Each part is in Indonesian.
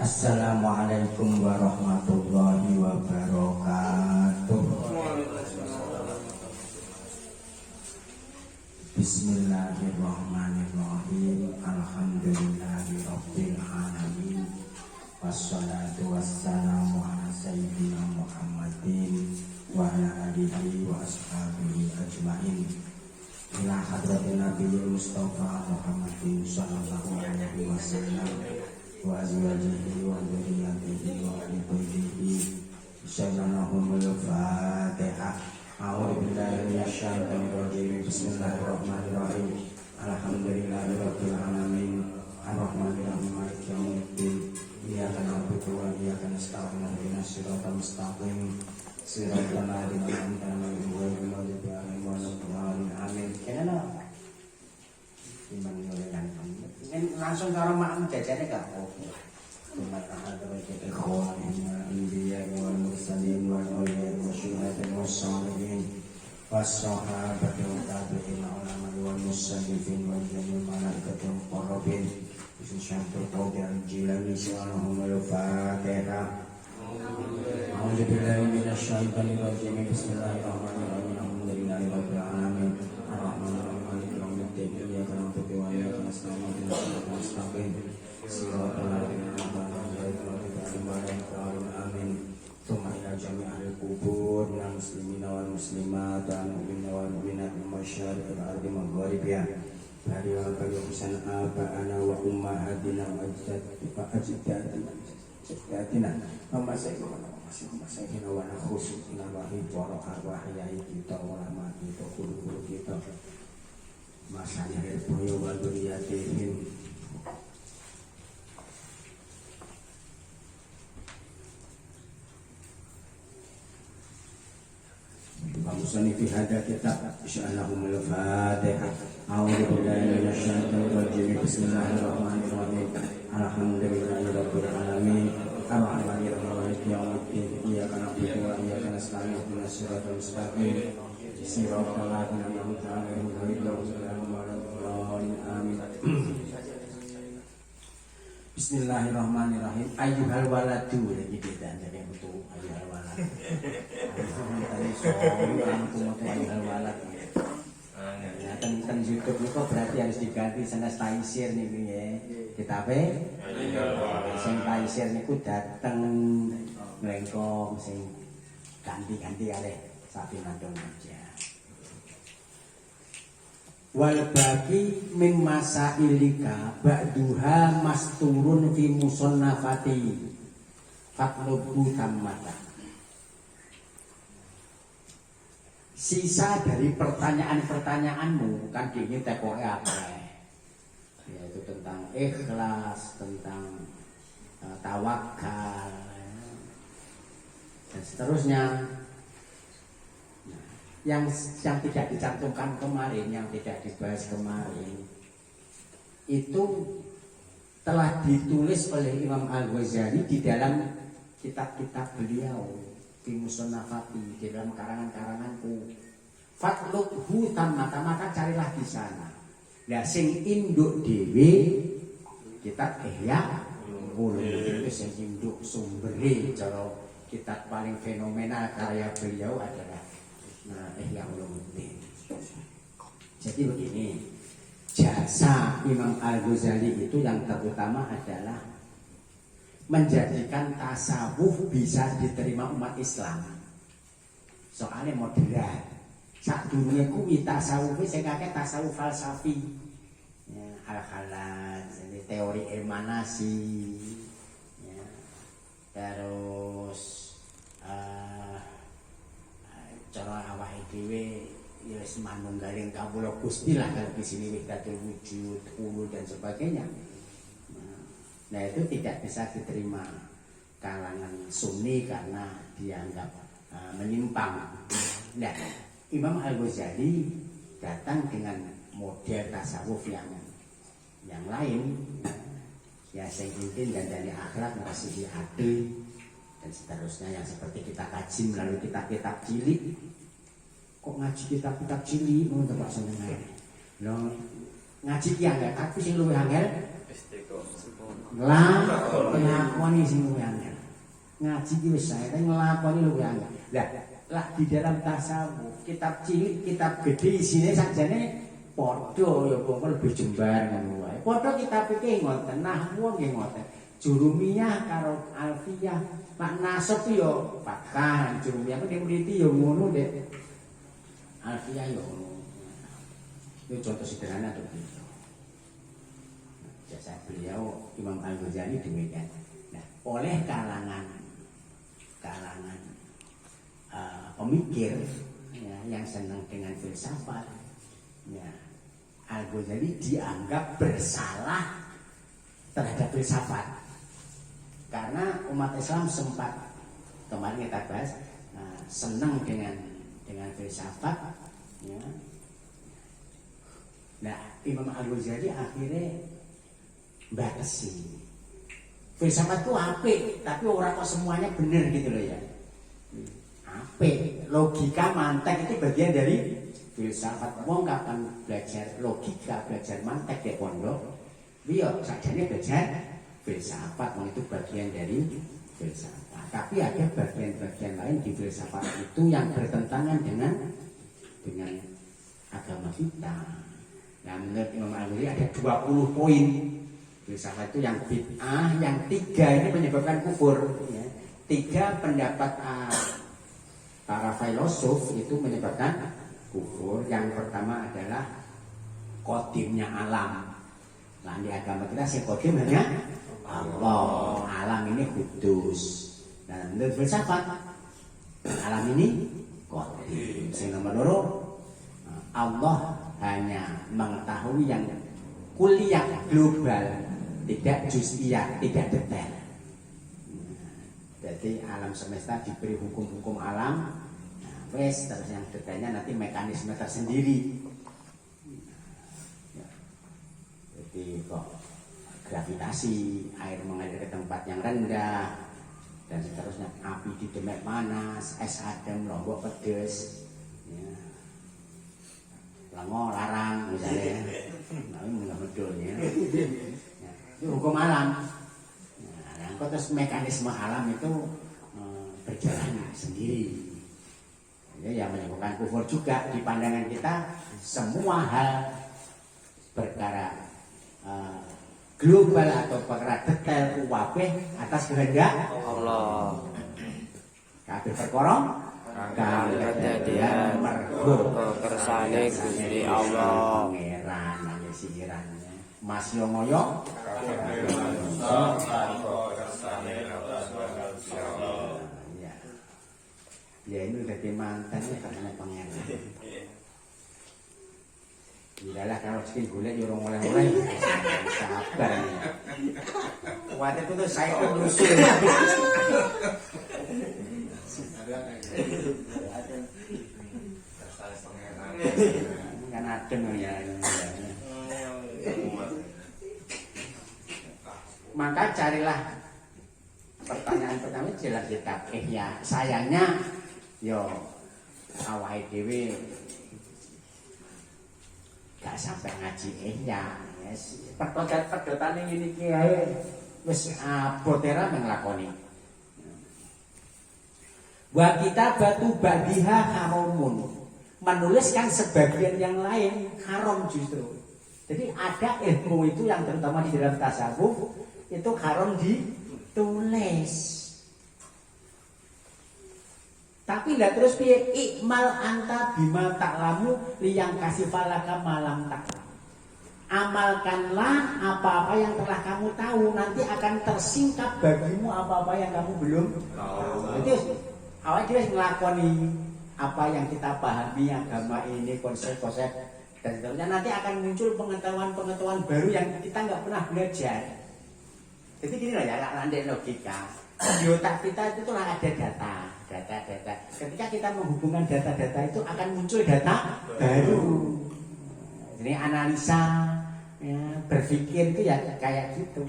Assalamualaikum warahmatullahi wabarakatuh. Bismillahirrahmanirrahim. Alhamdulillahirabbil alamin. Wassalatu wassalamu ala sayyidina Muhammadin wa ala alihi wa ashabihi ajmain. Ila hadratin nabiyil mustafa Muhammadin sallallahu alaihi wasallam wa azwajihi wa dzurriyyatihi wa ahli baitihi. Bismillahumul Fatihah. A'udzu billahi minasyaitonir rajim. Bismillahirrahmanirrahim. Alhamdulillahirabbil alamin. Arrahmanir rahim. Maliki yaumiddin. Iyyaka na'budu wa iyyaka nasta'in. Ihdinas siratal mustaqim. Siratal ladzina an'amta 'alaihim ghairil maghdubi 'alaihim waladdallin. Amin. Kenapa? Timbang nyolekan kamu. Langsung cara makam jajane gak apa-apa. Mata hadrat ikhwanina anbiya wal mursalin wal awliya wa syuhada was salihin was-sahabati wa tabi'in ulama wal musallifin wal jami'il malaikati muqarrabin bisyaratul qadir jilani sallallahu al-fatihah. A'udzu billahi minasyaitonir rajim. Bismillahirrahmanirrahim. Alhamdulillahirabbil alamin. Arrahmanir rahim. Maliki yaumiddin. Iyyaka na'budu wa iyyaka nasta'in. Ihdinas siratal mustaqim. Siratal ladzina an'amta 'alaihim. Amin. Tsumma ila jami'il qubur minal muslimina wal muslimat wal mu'minina wal mu'minat min masyariqil ardi magharibiha. Bari wa bari husan aba'ana wa ummahatina wa ajdatina wa masaikina wa nakhusutina wa hibara arwahiyai kita wa rahmati kita guru-guru kita masyarakat boyo wa duriyatihim. Musani fi hadha kitab insya'Allahumul Fatihah. A'udzu billahi minasyaitonir rajim. Bismillahirrahmanirrahim. Alhamdulillahirabbil alamin. Arrahmanir rahim. Maliki yaumiddin. Iyyaka na'budu wa iyyaka nasta'in. Ihdinas siratal mustaqim. Siratal ladzina an'amta 'alaihim ghairil maghdubi 'alaihim waladdallin. Amin. Bismillahirrahmanirrahim. Ayyuhal waladu lagi kita jadi betul ayyuhal walad. Tadi soal ayyuhal walad. Ya tentang YouTube itu berarti harus diganti sana taisir nih ya. Kita apa? Ayyuhal walad. Sing taisir niku dateng nglengkong sing ganti-ganti kali sapi nandong aja. Wal bagi min masailika ba'duha masturun fi musannafati fatlubu tammata. Sisa dari pertanyaan-pertanyaanmu kan ingin tekoke apa? Yaitu tentang ikhlas, tentang tawakal dan seterusnya. Yang tidak dicantumkan kemarin, yang tidak dibahas kemarin itu telah ditulis oleh Imam Al-Ghazali di dalam kitab-kitab beliau di Musannafati, di dalam karangan-karanganku. Fatlubhu tammata, maka carilah di sana. Lah sing induk dhewe kitab Ihya Ulumuddin itu sing induk sumbere cara kitab paling fenomenal karya beliau adalah Ihya Ulumuddin. Jadi begini, jasa Imam Al-Ghazali itu yang terutama adalah menjadikan tasawuf bisa diterima umat Islam. Soalnya moderat. Sak dunia kuwi tasawuf sing kakek tasawuf falsafi. Ya, al-khalal, teori emanasi. Ya, terus cara awake dhewe ya wis manunggaling kawula Gusti lah kalau di sini wahdatul wujud, ulul dan sebagainya. Nah, itu tidak bisa diterima kalangan Sunni karena dianggap menyimpang. Nah, Imam Al-Ghazali datang dengan model tasawuf yang lain, ya sing intin dan dari akhlak ngasihi hati dan seterusnya yang seperti kita kaji melalui kitab-kitab cilik. Kok ngaji kitab-kitab cilik ngono Pak senengane. Lho ngaji ki angel tapi sing luwih angel nglakoni sing luwih angel. Ngaji ki wis sae, tapi nglakoni luwih angel. Lah di dalam tasawuf, kitab cilik, kitab gede isine sakjane padha ya kok lebih jembar ngono wae. Padha kitab iki ngoten, nahwu nggih ngoten. Jurumiyah karo alfiyah, mak nasab yo fathah, jurumiyah ning mriki yo ngono, Dek. Alfiyah yo ngono. Itu contoh sederhana tuh. Jasa beliau Imam Al-Ghazali demikian. Nah, oleh kalangan pemikir ya, yang senang dengan filsafat, ya, Al-Ghazali dianggap bersalah terhadap filsafat karena umat Islam sempat kemarin kita bahas senang dengan filsafat, ya. Nah, Imam Al-Ghazali akhirnya batasi filsafat itu apik, tapi orang kok semuanya benar gitu loh ya. Apik, logika mantek itu bagian dari filsafat. Wong kapan belajar logika, belajar mantek di pondok, dia sajane belajar filsafat, wong itu bagian dari filsafat. Tapi ada bagian-bagian lain di filsafat itu yang bertentangan dengan agama kita. Nah, menurut Imam Al-Ghazali ada 20 poin filsafat itu yang bid'ah, yang 3 ini menyebabkan kufur. Ya. 3 pendapat para filosof itu menyebabkan kufur. Yang pertama adalah qadimnya alam. Nah, di agama kita si qadim hanya Allah. Alam ini kudus. Nah, menurut filsafat alam ini qadim. Yang nomor 2, Allah hanya mengetahui yang kuliah global, tidak juz'iyah, tidak detail. Jadi alam semesta diberi hukum-hukum alam, nah, terus yang detailnya nanti mekanisme tersendiri. Jadi kok gravitasi, air mengalir ke tempat yang rendah, dan seterusnya, api di demek panas, es adem, lombok pedes, ya. Lengo larang misalnya, tapi nggak medul ya. Itu hukum alam. Nah, terus mekanisme alam itu berjalan sendiri. Ya, yang menyebabkan kufur juga di pandangan kita. Semua hal perkara global atau perkara detail kuwabeh atas kehendak Allah. Kabeh perkara kang kedadian mergo kersane Gusti Allah. Pangeran nang sikirannya. Mas yo ngoyo ya ini udah mantan ya karena pangeran. Iyalah kalau skin golek yo ora oleh-oleh. Sabar ya. Kuat itu tuh saya tuh nyusul. Kan adem ya. Maka carilah pertanyaan pertama jelas kitab Ihya. Sayangnya yo awake dhewe gak sampai ngaji Ihya. Yes. Perdotan ini iki ae wis abotera menglakoni. Wa kita batu badiha haramun. Menuliskan sebagian yang lain haram justru. Jadi ada ilmu itu yang terutama di dalam tasawuf itu haram ditulis. Tapi lah terus piye ikmal anta bima ta'lamu liyang kasih falaka malam taklam. Amalkanlah apa-apa yang telah kamu tahu, nanti akan tersingkap bagimu apa-apa yang kamu belum tahu. Jadi awal dia ngelakoni apa yang kita pahami agama ini, konsep-konsep dan seterusnya, nanti akan muncul pengetahuan-pengetahuan baru yang kita nggak pernah belajar. Jadi gini loh ya, landai logika. Di otak kita itu lah ada data. Ketika kita menghubungkan data-data itu akan muncul data baru. Jadi analisa, ya, berpikir itu ya kayak gitu.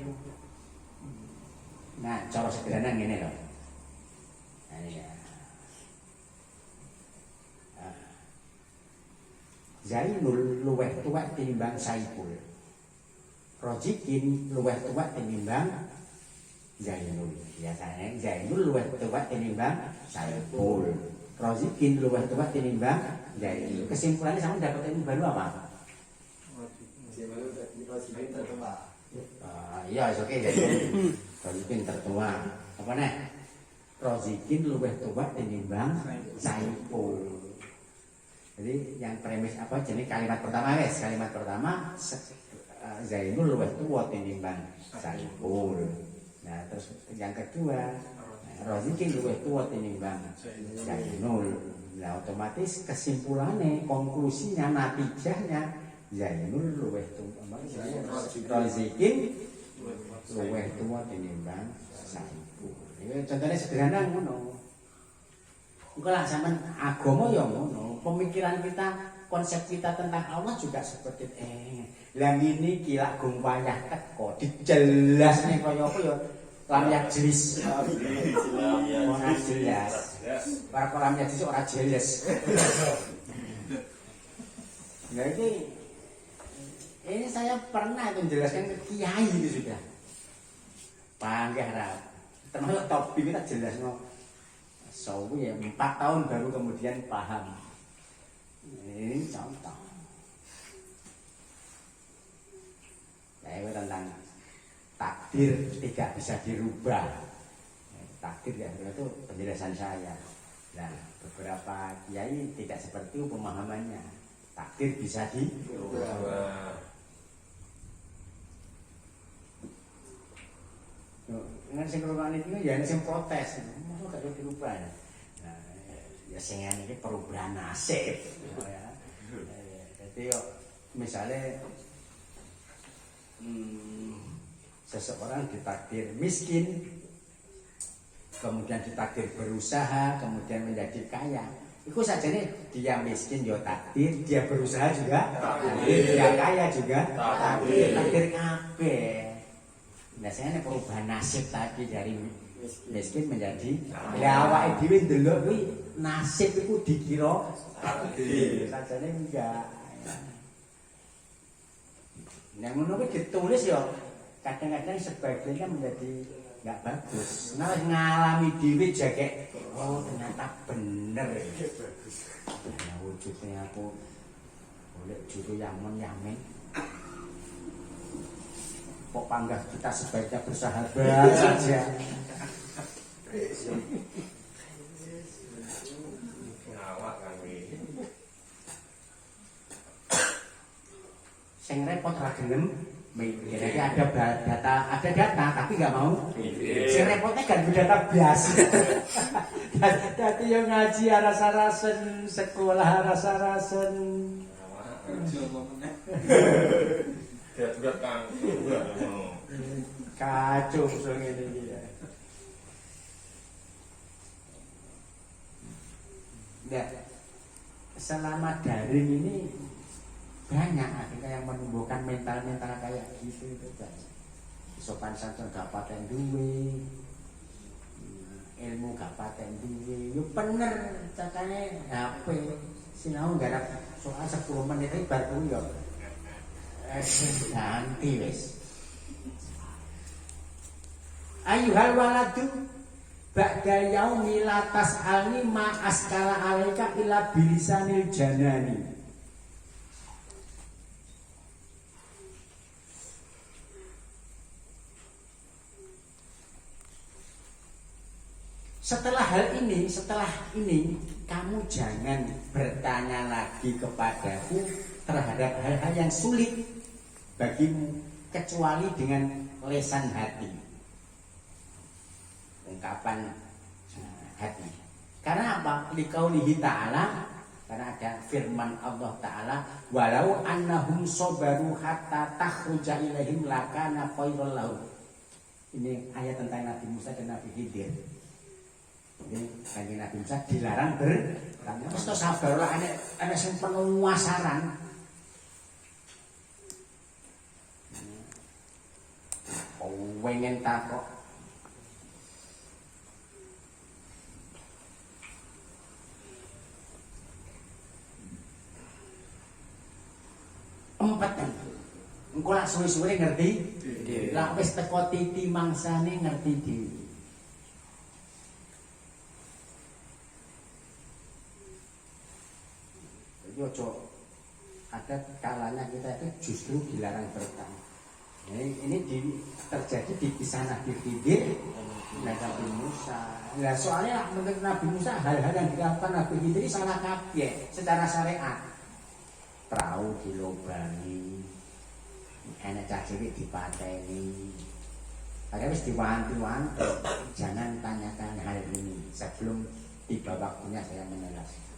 Nah, cara sederhana gini loh. Nah, ya. Zainul luweh tuwek tinimbang Saiful. Rozikin luwih tuwa tinimbang Zainul. Biasanya Zainul luwih tuwa tinimbang Saiful. Rozikin luwih tuwa tinimbang Zainul. Kesimpulannya sama dapat ilmu baru apa? Rozikin tertua. Iya, oke ya. Rozikin tertua. Apa nih? Rozikin luwih tuwa tinimbang Saiful. Jadi yang premis apa? Jadi kalimat pertama guys. Kalimat pertama Zainul luwih tuwa tinimbang Saiful. Nah, terus yang kedua, Rozikin luwih tuwa tinimbang Zainul. Nah, otomatis kesimpulannya, konklusinya, natijahnya Zainul luwih tuwa. Rozikin luwih tuwa tinimbang Saiful. Ini contohnya sederhana ngono. Engko lah sampean agama ya ngono. Pemikiran kita, konsep kita tentang Allah juga seperti lah ini gila gumbayah teko dijelas nih kaya apa ya lam jelas ora jelas para lam jelas ora jelas. Nah ini saya pernah itu menjelaskan ke kiai itu sudah panggah rap termasuk topik kita jelas no so ya 4 tahun baru kemudian paham. Ini contoh itu tentang takdir tidak bisa dirubah. Takdir ya itu penjelasan saya. Nah, beberapa kiai tidak seperti itu pemahamannya. Takdir bisa dirubah. Dengan sing rumahan itu ya sing protes. Masa gak bisa dirubah. Nah, ya sing ini perubahan nasib. Ya. Jadi misalnya seseorang ditakdir miskin, kemudian ditakdir berusaha, kemudian menjadi kaya. Itu saja nih dia miskin ya takdir, dia berusaha juga takdir, dia kaya juga takdir, takdir kabeh. Biasanya perubahan nasib tadi dari miskin menjadi awake dhewe ndelok kuwi nasib iku dikira takdir, sajane enggak. Nah, ngono kuwi ditulis ya kadang-kadang sebagiannya menjadi enggak bagus. Nah, ngalami dhewe jagek oh ternyata bener. Nah, wujudnya aku boleh juru yamen. Kok panggah kita sebaiknya bersahabat saja. Sing repot ra gelem mikir. Jadi ada data tapi nggak mau. Sing repotnya kan data biasa. Dadi yang ngaji rasa-rasen, sekolah rasa-rasen. Kacau soal ini ya. Nah, selama daring ini banyak akhirnya yang menumbuhkan mental-mental kayak gitu itu banyak. Sopan santun gak paten duwe, ilmu gak paten duwe, yo bener cacane HP sinau garap soal 10 menit iki bar kuwi yo ganti wis. Ayuhal waladu ba'da yaumi la tas'alni ma askala alaika illa bilisanil janani. Setelah ini kamu jangan bertanya lagi kepadaku terhadap hal-hal yang sulit bagimu kecuali dengan lesan hati, ungkapan hati. Karena apa? Liqaulihi ta'ala, karena ada firman Allah Ta'ala, walau annahum sabaru hatta takhruja ilaihim lakana khairal lahum. Ini ayat tentang Nabi Musa dan Nabi Khidir. Ini kanjeng Nabi Musa dilarang bertanya. Mesti sabar lah, ana sing penguasaran. Wengen takok. Engko lak suwe-suwe ngerti. Lah wis teko titi mangsane ngerti dhewe. Jadi ojo ada kalanya kita itu justru dilarang bertanya. Ini terjadi di kisah Nabi Khidir dan Nabi Musa. Nah, soalnya menurut Nabi Musa hal-hal yang dilakukan Nabi Khidir ini salah kabeh secara syariat. Perahu dilobangi, enak caciri dipateni. Padahal wis diwanti-wanti, jangan tanyakan hal ini sebelum tiba waktunya saya menjelaskan.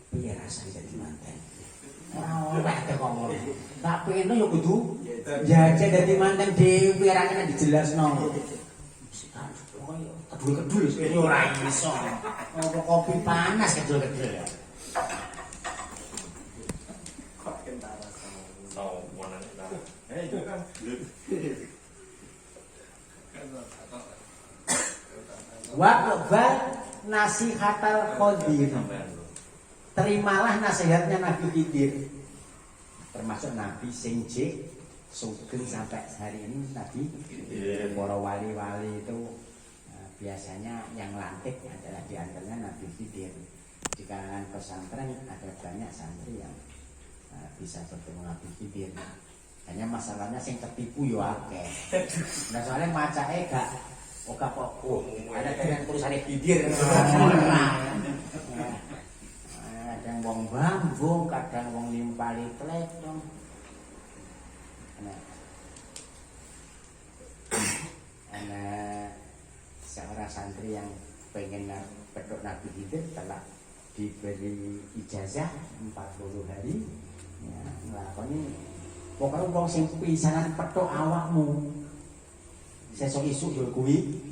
Piye rasane dadi manten? Ora oleh kok ngomong. Tak pengen yo kudu jajak dadi manten dhewe ora kena dijelasno. Kedul-kedul iki ora iso. Apa kopi panas kedul-kedul. Kok kentara sama. Itu kan. Waqbal nasihatal Qadir. Terimalah nasihatnya Nabi Khidir, termasuk Nabi sing sugeng sampai hari ini Nabi. Para wali-wali itu biasanya yang lantik adalah diantaranya Nabi Khidir. Di kalangan pesantren ada banyak santri yang bisa bertemu Nabi Khidir. Hanya masalahnya sing ketipu yo akeh. Nah soalnya macake gak ada yang tulisannya Khidir. Kadang wong bambung, kadang wong nimpali pletong. Ana seorang santri yang pengen petuk Nabi Khidir telah diberi ijazah 40 hari. Ya, nglakoni pokoknya wong sing pisanan petuk awakmu. Sesuk isuk yo kuwi.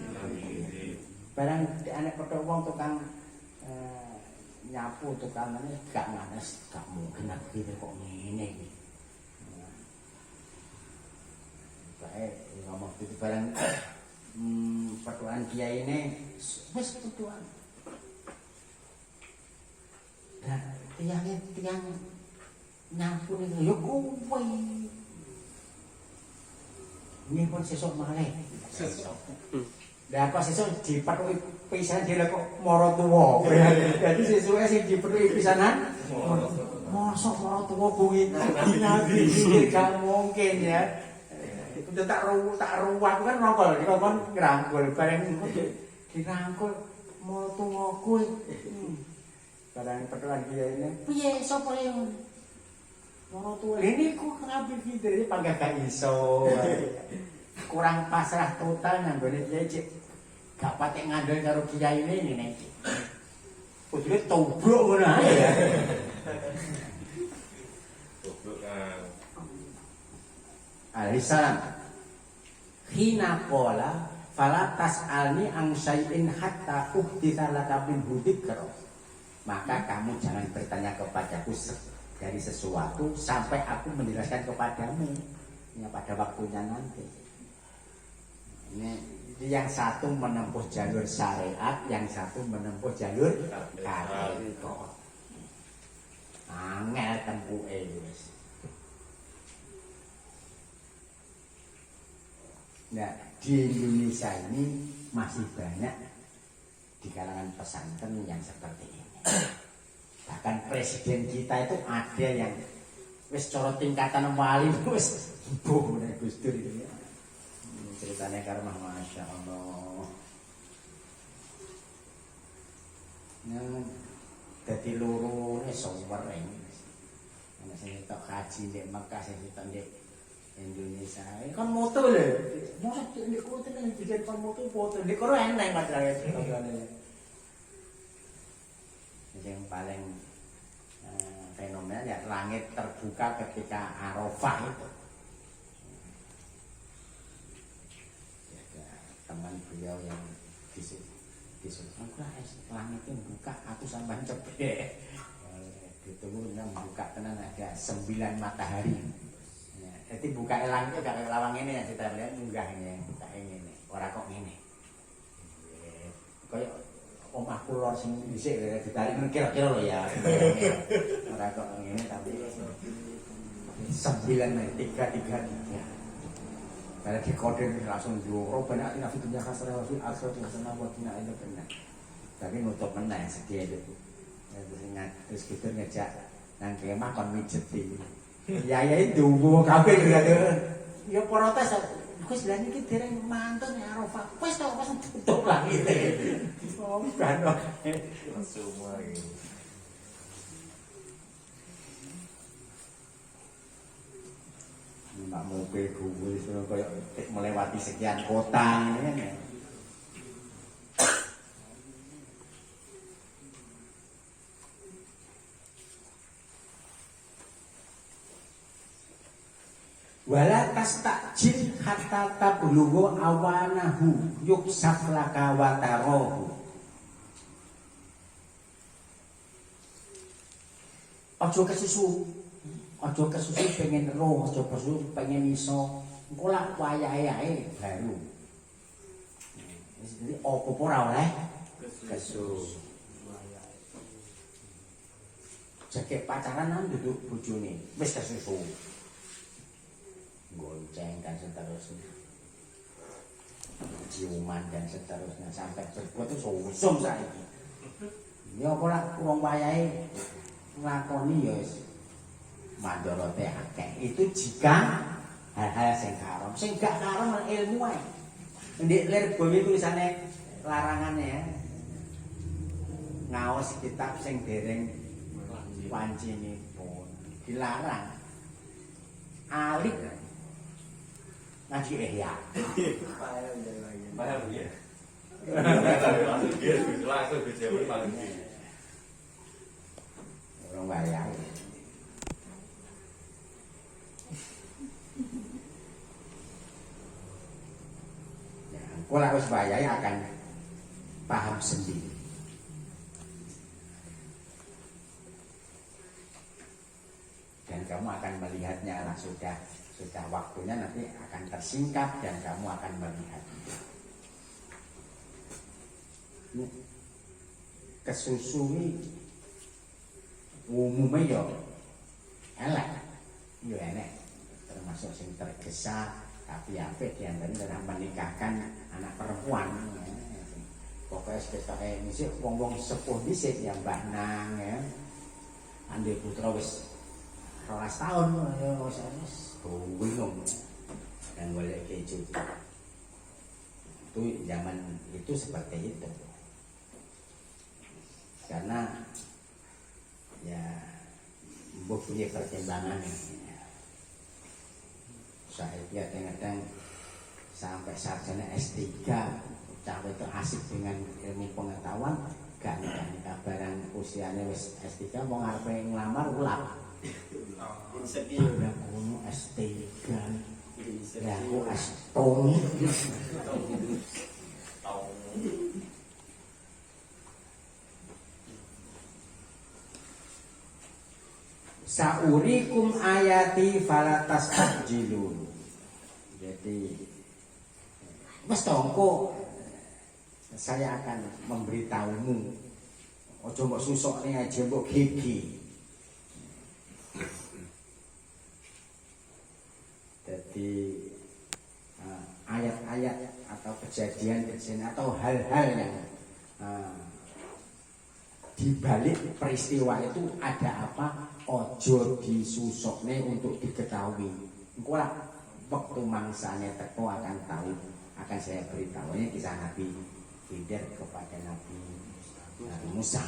Barang anak petuk wong tukang nyapu tukangane gak manes, gak mungkin Nabi kok ngene iki. Bae ngomong itu barang petuan kiai ini wis petuan. Nah, tiang nyapu niku yo kuwi. Ini pun sesuk malih. Sesuk. Lah kok sesuk dipethuki pisanan dhewe kok mara tuwa. Dadi sesuke sing dipethuki pisanan mosok mara tuwa kuwi Nabi Khidir gak mungkin ya. Itu tak ruwat kan nongol dikon ngrangkul bareng dirangkul mara tuwa kuwi. Barang petuan dia ini piye sapa yang mara tuwa. Ini kok Nabi Khidir panggah gak iso. Kurang pasrah total nanggone kiai cek gak patek ngandel karo kiai ini nek. Kudune tobruk ngono ae ya. Tobruk kan. Alaihissalam. Hina qala fala tas'alni an syai'in hatta uhditsa laka min dzikra. Maka kamu jangan bertanya kepadaku dari sesuatu sampai aku menjelaskan kepadamu ya pada waktunya nanti. Ini yang satu menempuh jalur syariat, yang satu menempuh jalur hakikat. Angel tempuhe wis. Nah, di Indonesia ini masih banyak di kalangan pesantren yang seperti ini. Bahkan presiden kita itu ada yang wis cara tingkatan wali wis mbuh nek Gus Dur itu ya. Ceritanya karena Masya Allah. Nah, jadi loro ini sowereng. Karena saya tak haji di Mekah, saya tak di Indonesia. Kan moto lho. Masa di kota ini bikin kan moto. Di kota enak masalahnya. Yang paling fenomenal ya langit terbuka ketika Arafah itu. Teman beliau yang disuruh langit itu buka aku sampai cepet ditunggu nang buka tenan ada 9 matahari. Ya, jadi buka elang itu gak lawang ini ya kita lihat munggahnya, buka ini, ora kok ngene. Kayak omah kulor sing dhisik ditarik kira-kira lho ya. Ora kok ngene tapi 9 3. Karena di kode langsung juro banyak nafi dunia kasar wafi asal di sana buat tina itu benar. Tapi nutup menang sedia itu. Terus kita ngejak nang kemah kon mijeti. Ya itu gua kabeh gitu. Ya protes. Wis lha niki dereng mantun ya Arafah. Wis to pas tutup lagi. Oh kan. Semua ini. Mbak mobil gue kayak melewati sekian kota ini kan ya. Wala tastajil hatta tablughu awanahu yuksaf laka wa tarahu. Ojo kesusu pengen roh, ojo kesusu pengen iso. Engko lak wayahe ae baru. Jadi opo ora oleh kesusu. Jake pacaran nang duduk bojone, wis kesusu. Gonceng dan seterusnya. Ciuman dan seterusnya sampai berbuat itu sosum saiki. Ya apa lak wong wayahe nglakoni ya mandorote akeh. Itu jika hal-hal sing haram, sing gak haram ilmu ae. Ndek lir bumi tulisane larangannya ya. Ngaos kitab sing dereng wancinipun dilarang. Alik ngaji ihya. Paham ya? Langsung dijawab paling ini. Orang bayang. Kalau harus bayar akan paham sendiri. Dan kamu akan melihatnya lah sudah waktunya nanti akan tersingkap dan kamu akan melihatnya. Kesusui umumnya yo elek, yo enek, termasuk sing tergesa tapi apik diantara menikahkan anak perempuan. Pokoknya sekitar kayak misik wong-wong sepuh dhisik ya Mbah Nang ya. Ande putra wis 12 tahun ya wis bingung dan boleh keju. Itu zaman itu seperti itu. Karena ya mbok punya pertimbangan ya. Saya kadang-kadang sampai sarjana S3 sampai itu asik dengan ilmu pengetahuan gak nikah barang usianya wis S3 mau ngarepe nglamar ulap. Sedih udah kuno S3 ya aku S-tong Saurikum ayati falatas tajilun. Jadi wis tongko saya akan memberitahumu. Ojo mbok susokne aja mbok gigi. Jadi ayat-ayat atau kejadian-kejadian atau hal-hal yang di balik peristiwa itu ada apa? Ojo disusokne untuk diketahui. Engko lah waktu mangsanya teko akan tahu, akan saya beritahu. Ini kisah Nabi Khidir kepada Nabi Musa.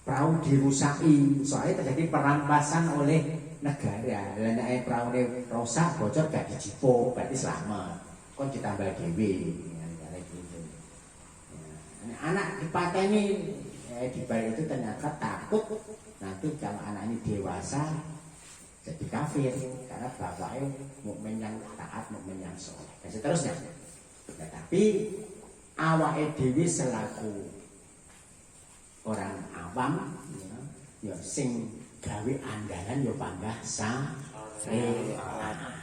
Perahu dirusaki, soalnya terjadi perampasan oleh negara. Lah nek perahu rusak bocor gak dijipuk, berarti selamat. Kok ditambal dhewe. Gitu. Anak dipateni di balik itu ternyata takut nanti kalau anak ini dewasa jadi kafir karena bapaknya mukmin yang taat, mukmin yang soleh dan seterusnya. Tetapi awake dhewe selaku orang awam ya, ya sing gawe andalan ya panggah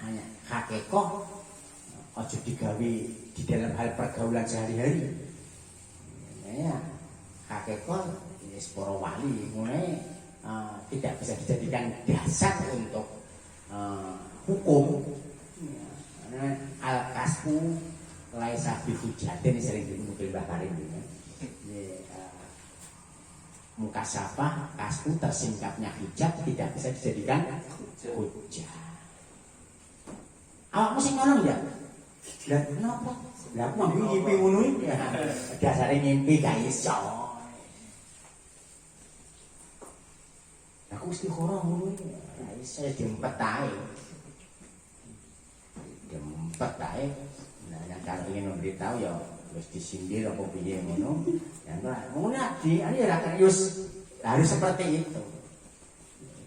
hanya hakikoh aja digawe di dalam hal pergaulan sehari-hari. Ya, hakikoh wis para wali ngene tidak bisa dijadikan dasar untuk hukum. Al-kasfu laisa bihujatin sering dimukil Mbah Karim ya. Mukasafah, kasfu tersingkapnya hijab tidak bisa dijadikan hujah. Awakmu sing ngono ya? Lah kenapa? Lah aku mau ngimpi ngono iki. Dasare ngimpi gak iso. Aku mesti ora ngono iki. Gak iso diempet ae. Diempet ae. Nah, yang kalau ingin memberitahu ya wis disindir apa piye ngono. Ya ngono di ane ya harus seperti itu.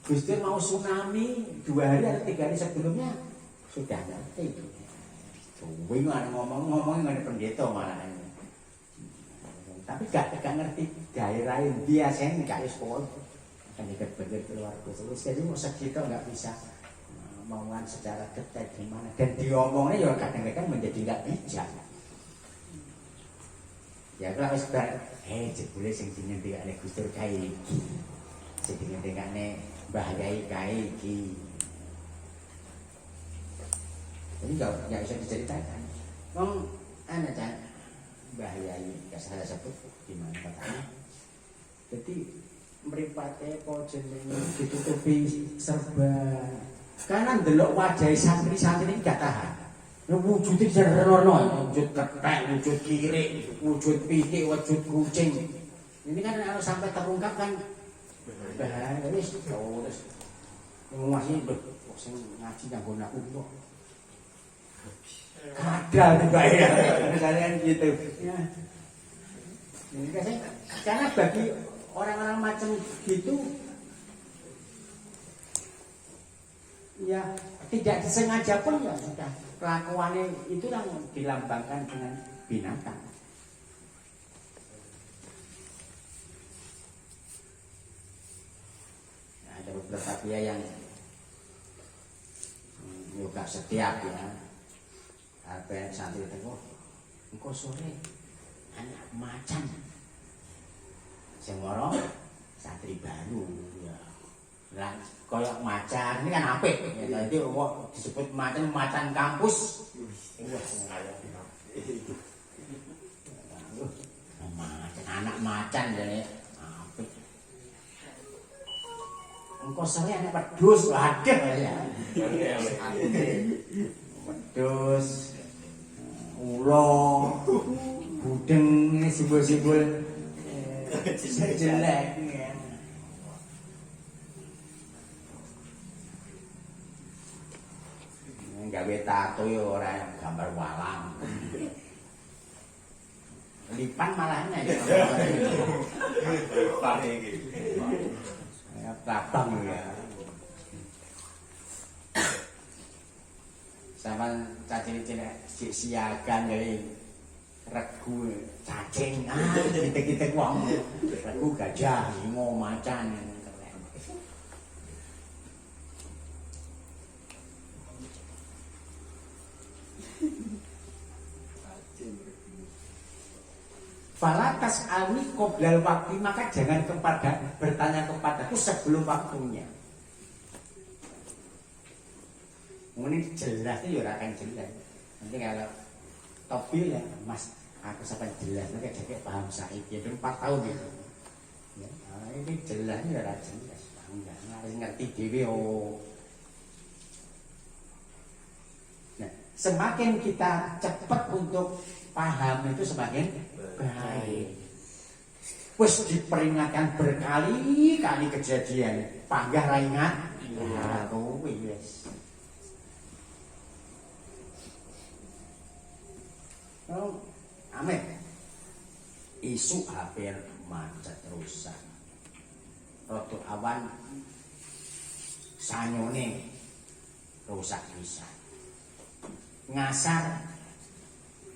Gusti mau tsunami 2 hari atau 3 hari sebelumnya sudah ngerti. Suwi ngomong ngene pendeta malah. Tapi gak ngerti daerah biasanya gak wis kok akan deket-deket keluarga. Terus jadi mau segitu gak bisa omongan secara detail gimana dan diomongnya ya kadang-kadang menjadi gak bijak. Ya kalau wis jebule sing dingendikane Gusti kae iki. Sing dingendikane Mbah Yai kae iki. Jadi nggak bisa diceritakan. Wong ana Cak Mbah Yai gak salah sebut di mana katanya. Jadi mripate apa jenenge ditutupi serban. Karena ndelok wajah santri-santri gak tahan. Wujudnya sederhana, wujud ketek, wujud kiri, wujud pitik, wujud kucing. Ini kan kalau sampai terungkap kan bahaya wis terus. Masih sing ngaji nganggo aku kok. Kadal juga ya, kalian gitu. Ya. Ini karena bagi orang-orang macam gitu, ya tidak disengaja pun ya sudah kelakuannya itu yang dilambangkan dengan binatang. Nah, ada beberapa pihak yang juga setiap ya. Apa yang santri itu, engkau sore anak macan, semua santri baru ya, lah koyok macan ini kan apik, ya itu disebut macan kampus, anak macan jadi apik, engkau sore anak pedus, waduh ya, pedus. Ulo, budeng, simbol-simbol jelek. Gawe tato ya orang gambar walang. Lipan malahnya ya. Lipan iki. Ya tabang ya. Sama cacing-cacing siagan dari regu cacing kita uang regu gajah harimau macan falatas almi qoblal waktu maka jangan bertanya kepadaku sebelum waktunya. Ini jelas itu ya akan jelas. Nanti kalau tobil ya mas aku sampai jelas nanti jadi paham Said ya 4 tahun itu. Ya, ini jelas itu ya jelas. Enggak ngerti dewe oh. Nah, semakin kita cepat untuk paham itu semakin baik. Wes diperingatkan berkali-kali kejadian, panggah ra ingat. Ya, kuwi wis. Oh, amin. Isu hampir macet rusak. Rodo awan sanyone rusak bisa. Ngasar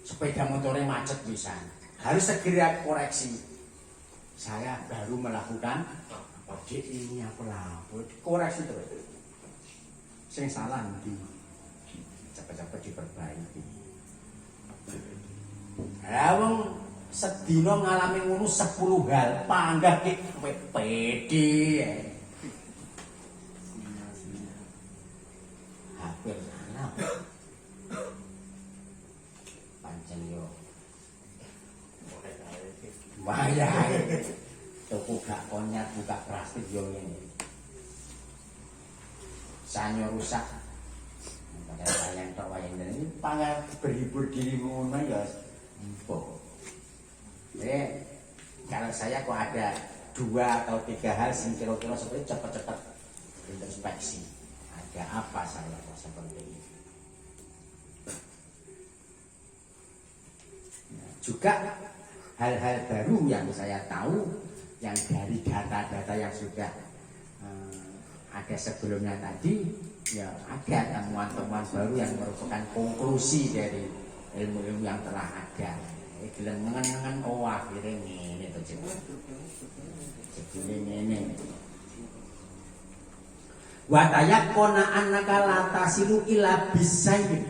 sepeda motornya macet bisa. Harus segera koreksi. Saya baru melakukan Odik ini aku lapor, koreksi terus. Sing salah nanti cepet-cepet diperbaiki. Wong sedina ngalami ngono 10 hal, panggah ki pede. Hampir salah. Pancen yo. Wayah. Toko gak konyat buka plastik yo ngene. Sanyo rusak. Padahal kalian tok wae ini pangal berhibur diri ngono ya empuk. Kalau saya kok ada 2 atau 3 hal sing kira-kira seperti cepat-cepat introspeksi. Ada apa saya kok seperti ini? Nah, juga hal-hal baru yang saya tahu yang dari data-data yang sudah ada sebelumnya tadi, ya ada temuan-temuan baru yang merupakan konklusi dari ilmu-ilmu yang telah ada. Gelem nengen-nengen akhirnya ngene to jenenge. Ngene. Wa tayaqqana annaka la tasilu ila bisayn.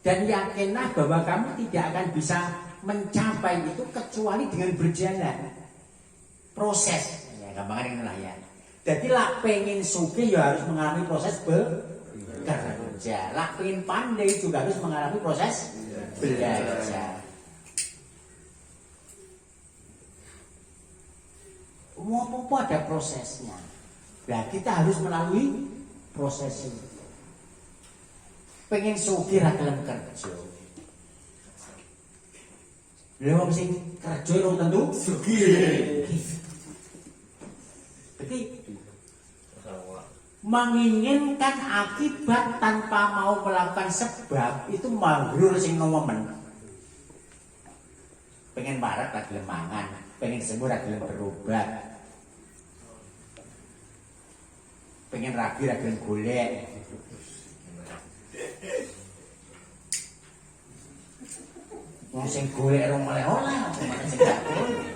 Dan yakinlah bahwa kamu tidak akan bisa mencapai itu kecuali dengan berjalan. Proses. Ya gampangane lah ya. Jadi lak pengen sugih ya harus mengalami proses kerja. Lak pengen pandai juga harus mengalami proses belajar. Mau apa ada prosesnya. Nah kita harus melalui proses itu. Pengen sugih ra gelem kerja. Lha wong sing kerja ora tentu sugih. Jadi menginginkan akibat tanpa mau melakukan sebab itu maghrur sing nomen. Pengen warak ra gelem mangan, pengen sembuh ra gelem berobat. Pengen rabi ra gelem golek. Wong sing golek rong oleh-oleh, sing gak golek.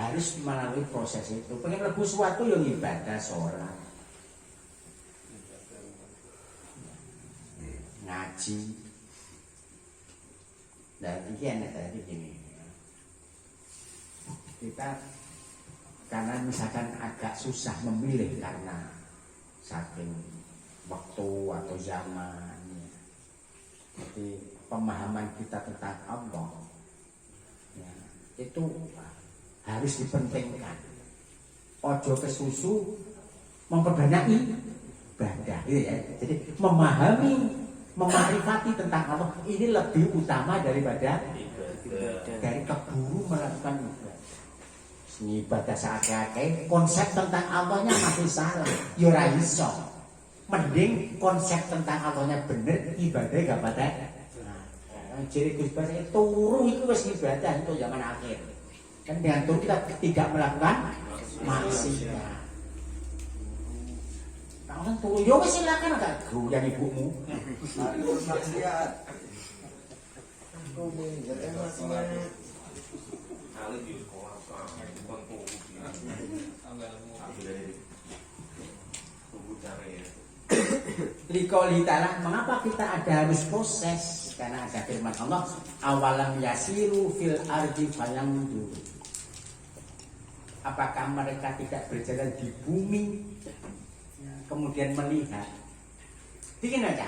Harus melalui proses itu. Pengen lebu suatu yang ibadah sholat, ngaji. Dan ini enak tadi gini. Kita karena misalkan agak susah memilih karena saking waktu atau zaman. Jadi pemahaman kita tentang Allah ya, itu harus dipentingkan. Ojo kesusu memperbanyak ibadah gitu ya. Jadi memahami, memarifati tentang Allah ini lebih utama daripada dari keburu melakukan ibadah. Ibadah sakit konsep tentang Allahnya masih salah. Yo ra iso. Mending konsep tentang Allahnya bener, ibadah gak pada. Nah, jadi Gus Bas turu itu wis ibadah itu zaman akhir. Kan dengan itu kita tidak melakukan maksiat. Kalau turu, yo wis silakan agak goyang ibumu. Maksiat. Liqouli ta'ala, mengapa kita ada harus proses? Karena ada firman Allah, awalam yasiru fil ardi fayandu. Apakah mereka tidak berjalan di bumi kemudian melihat? Bikin aja.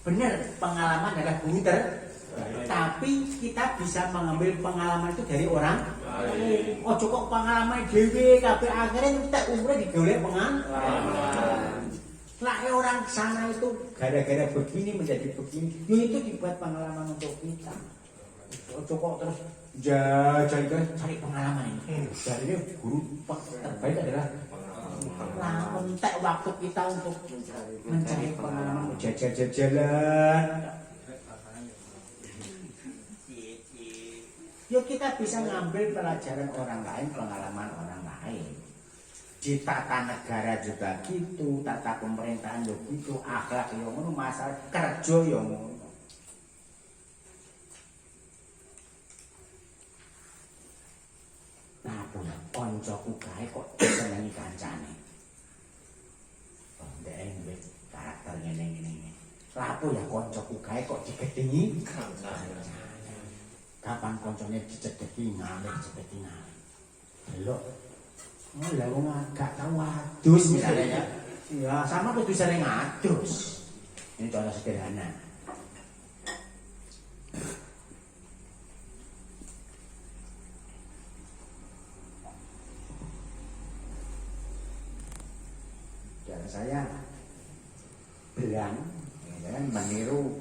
Benar, pengalaman adalah bumi tapi kita bisa mengambil pengalaman itu dari orang. Oh cukup pengalaman dhewe kabeh akhirnya entek umure digolek pengalaman. Lah orang sana itu gara-gara begini menjadi begini, itu dibuat pengalaman untuk kita. Cukup terus jajan cari pengalaman ini. Jadi guru terbaik adalah entek waktu kita untuk mencari pengalaman, jalan-jalan. Yuk kita bisa ngambil pelajaran orang lain, pengalaman orang lain. Di tata negara juga gitu, tata pemerintahan juga gitu, akhlak yang ngono, masalah kerja yang ngono. aku ya koncoku kae kok digedingi. Kapan koncone dicedeki ngalih cedeki ngalih. Delok. Oh, lah wong gak tau adus misalnya ya. Ya sama kudu sering adus. Ini contoh sederhana. Dan saya belang, ya kan, meniru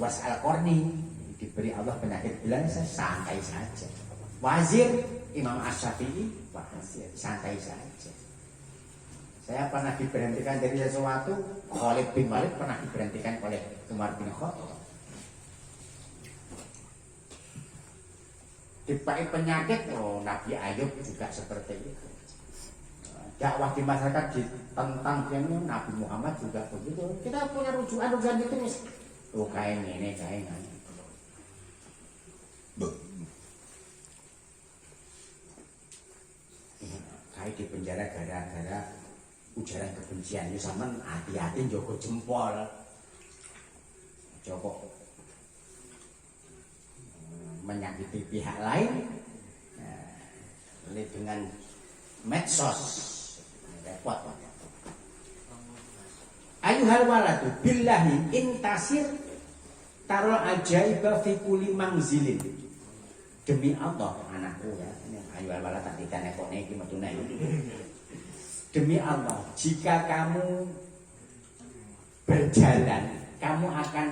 Was Al-Qarni, diberi Allah penyakit belang, saya santai saja. Wazir Imam Asy-Syafi'i, santai saja. Saya pernah diberhentikan dari sesuatu, Khalid bin Walid pernah diberhentikan oleh Umar bin Khattab. Dipakai penyakit, Nabi Ayub juga seperti itu. Dakwah di masyarakat ditentang yang Nabi Muhammad juga begitu. Kita punya rujukan itu mis. Kain ini kain. Kain di penjara gara-gara ujaran kebencian. Itu sama hati-hati Joko jempol. Joko menyakiti pihak lain dengan medsos. Repot. Ayuhal waladu billahi intasir tarul ajaiba fi kulli mangzilin. Demi Allah anakku ya, ayuhal walad tak ditanekone iki metune. Demi Allah, jika kamu berjalan, kamu akan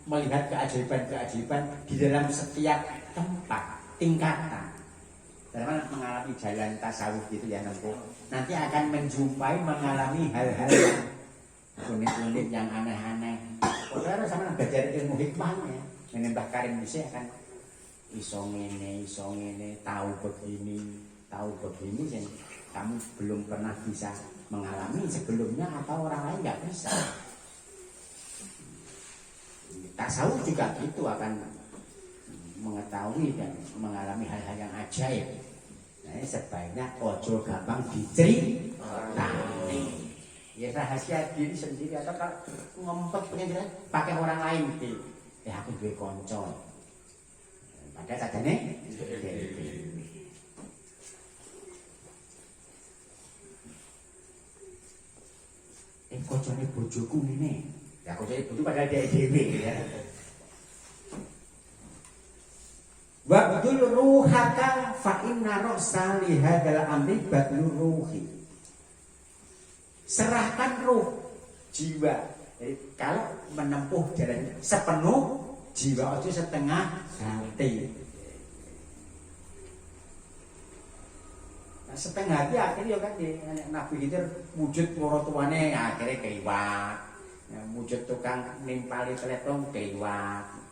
melihat keajaiban-keajaiban di dalam setiap tempat, tingkatan. Karena mengalami jalan tasawuf gitu ya nempuh, nanti akan mengalami hal-hal yang unik-unik, yang aneh-aneh. Saudara sama belajar ilmu hikmahnya, Mbah Karim Musi akan iso ngene, tahu begini yang kamu belum pernah bisa mengalami sebelumnya atau orang lain nggak bisa. Tasawuf juga gitu, akan mengetahui dan mengalami hal-hal yang ajaib. Nah, sebaiknya ojo gampang diceritani. Ya rahasia diri sendiri atau kalau ngompet pengen pakai orang lain di. Aku duwe kanca. Padahal sadane kancane bojoku ngene. Ya kancane bojo padahal dhek dhewe ya. Wabdul ruhaka fa inna ra'sa li hadzal amri badlur ruhi. Serahkan ruh, jiwa. Kalau menempuh jalan sepenuh jiwa itu setengah hati. Nah, setengah hati akhirnya kan Nabi Khidir wujud para tuane akhirnya keliwat. Nah, wujud tukang nimpali telepon keliwat.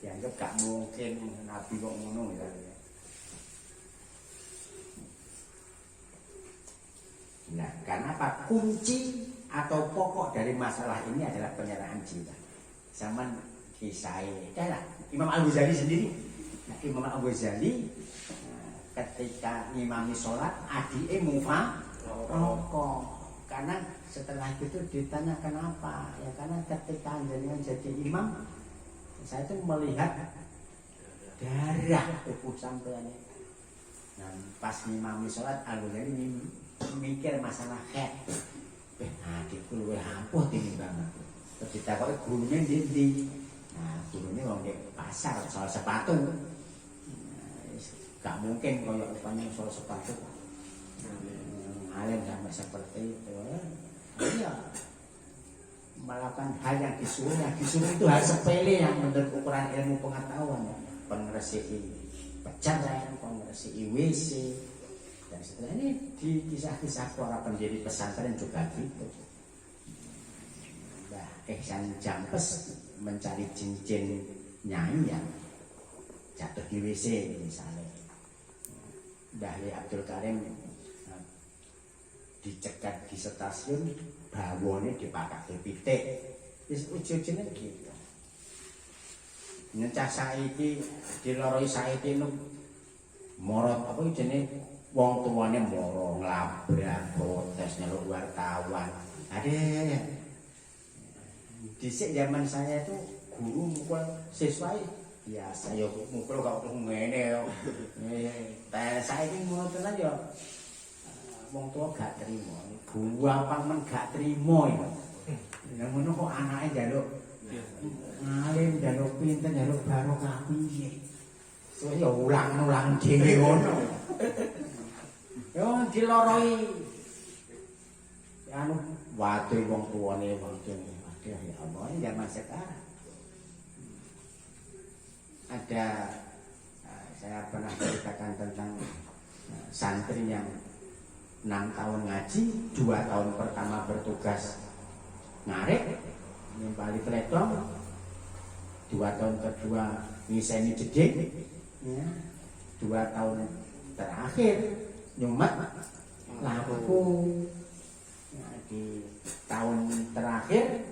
Dianggap gak mungkin Nabi kok ngono ya. Nah, karena apa? Kunci atau pokok dari masalah ini adalah penyerahan jiwa. Zaman kisah adalah Imam Al-Ghazali sendiri. Nah, Imam Al-Ghazali ketika ngimami sholat, adike mufa rokok. Karena setelah itu ditanya kenapa? Ya karena ketika jenengan jadi imam, saya itu melihat darah tubuh sampean. Nah, pas ngimami sholat, Al-Ghazali mikir masalah head. Adikku luwih ampuh tinimbang aku. Terus ditakoki gurune ndi? Nah, gurune wong nek pasar soal sepatu. Gak mungkin kalau rupanya soal sepatu. Alim sampai seperti itu. Iya. Melakukan hal yang disuruh itu hal sepele yang menurut ukuran ilmu pengetahuan ya. Penresiki pecahan, penresiki WC dan setelah ini di kisah-kisah para pendiri pesantren juga gitu. Mbah Ihsan Jampes mencari cincin Nyai yang jatuh di WC misalnya. Mbah Abdul Karim dicegat di stasiun, bawone dipakai pitik. Wis ujug-ujune gitu. Nyecah saiki diloroi saiki nu morot apa jenenge wong tuane moro nglabrak protes nyeluk wartawan. Ade Dhisik zaman saya itu guru mukul siswa biasa ya mukul gak perlu ngene yo. Saiki ngono tenan yo. Wong tua gak terima. Guru apa men gak terima ya. Lah ngono kok anake njaluk ngalim njaluk pinten njaluk barokah piye. So ya ulang-ulang dhewe ngono. Yo diloroi. Anu waduh wong tuane wong tuane. Ya Allah, zaman sekarang ada saya pernah ceritakan tentang santri yang 6 tahun ngaji, 2 tahun pertama bertugas ngarik, nimpali pletong, 2 tahun kedua ngiseni jeding, ya, 2 tahun terakhir nyumet lampu, ya, di tahun terakhir.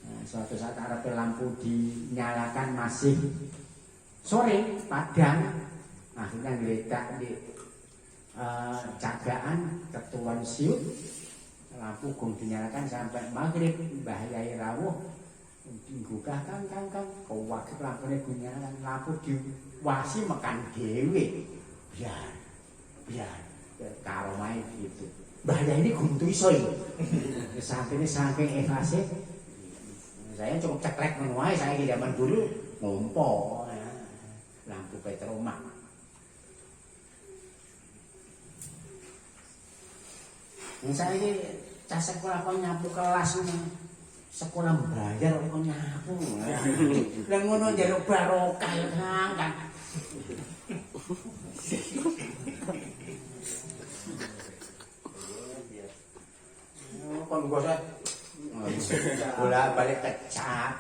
Nah, suatu saat arepe lampu dinyalakan masih sore padang, akhirnya ngeletak di cagaan ketuan siut, lampu gong dinyalakan sampai maghrib. Mbah Yai rawuh digugah kang kau wakil lampune dinyalakan, lampu diwasi mekan dhewe biar karomae gitu. Mbah Yai ini guntu iso iki saking ikhlase. Saya cukup ceklek menuai, saya di zaman dulu ngompo ya. Lampu petroma. Saya ini cah sekolah kok nyapu kelas ini. Sekolah bayar kok nyapu. Lah ngono njaluk barokah ya kan. Kon gosok bola balik kecap.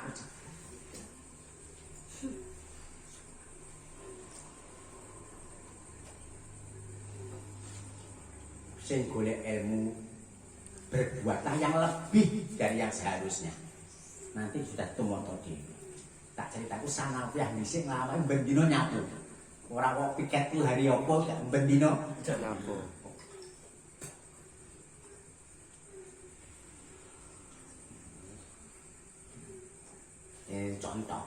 Sing golek ilmu berbuatlah yang lebih dari yang seharusnya. Nanti sudah tumoto dhewe. Tak ceritaku sanawiah dhisik nglawan bendino nyapu. Ora kok piket ku hari apa gak bendino nyapu. Contoh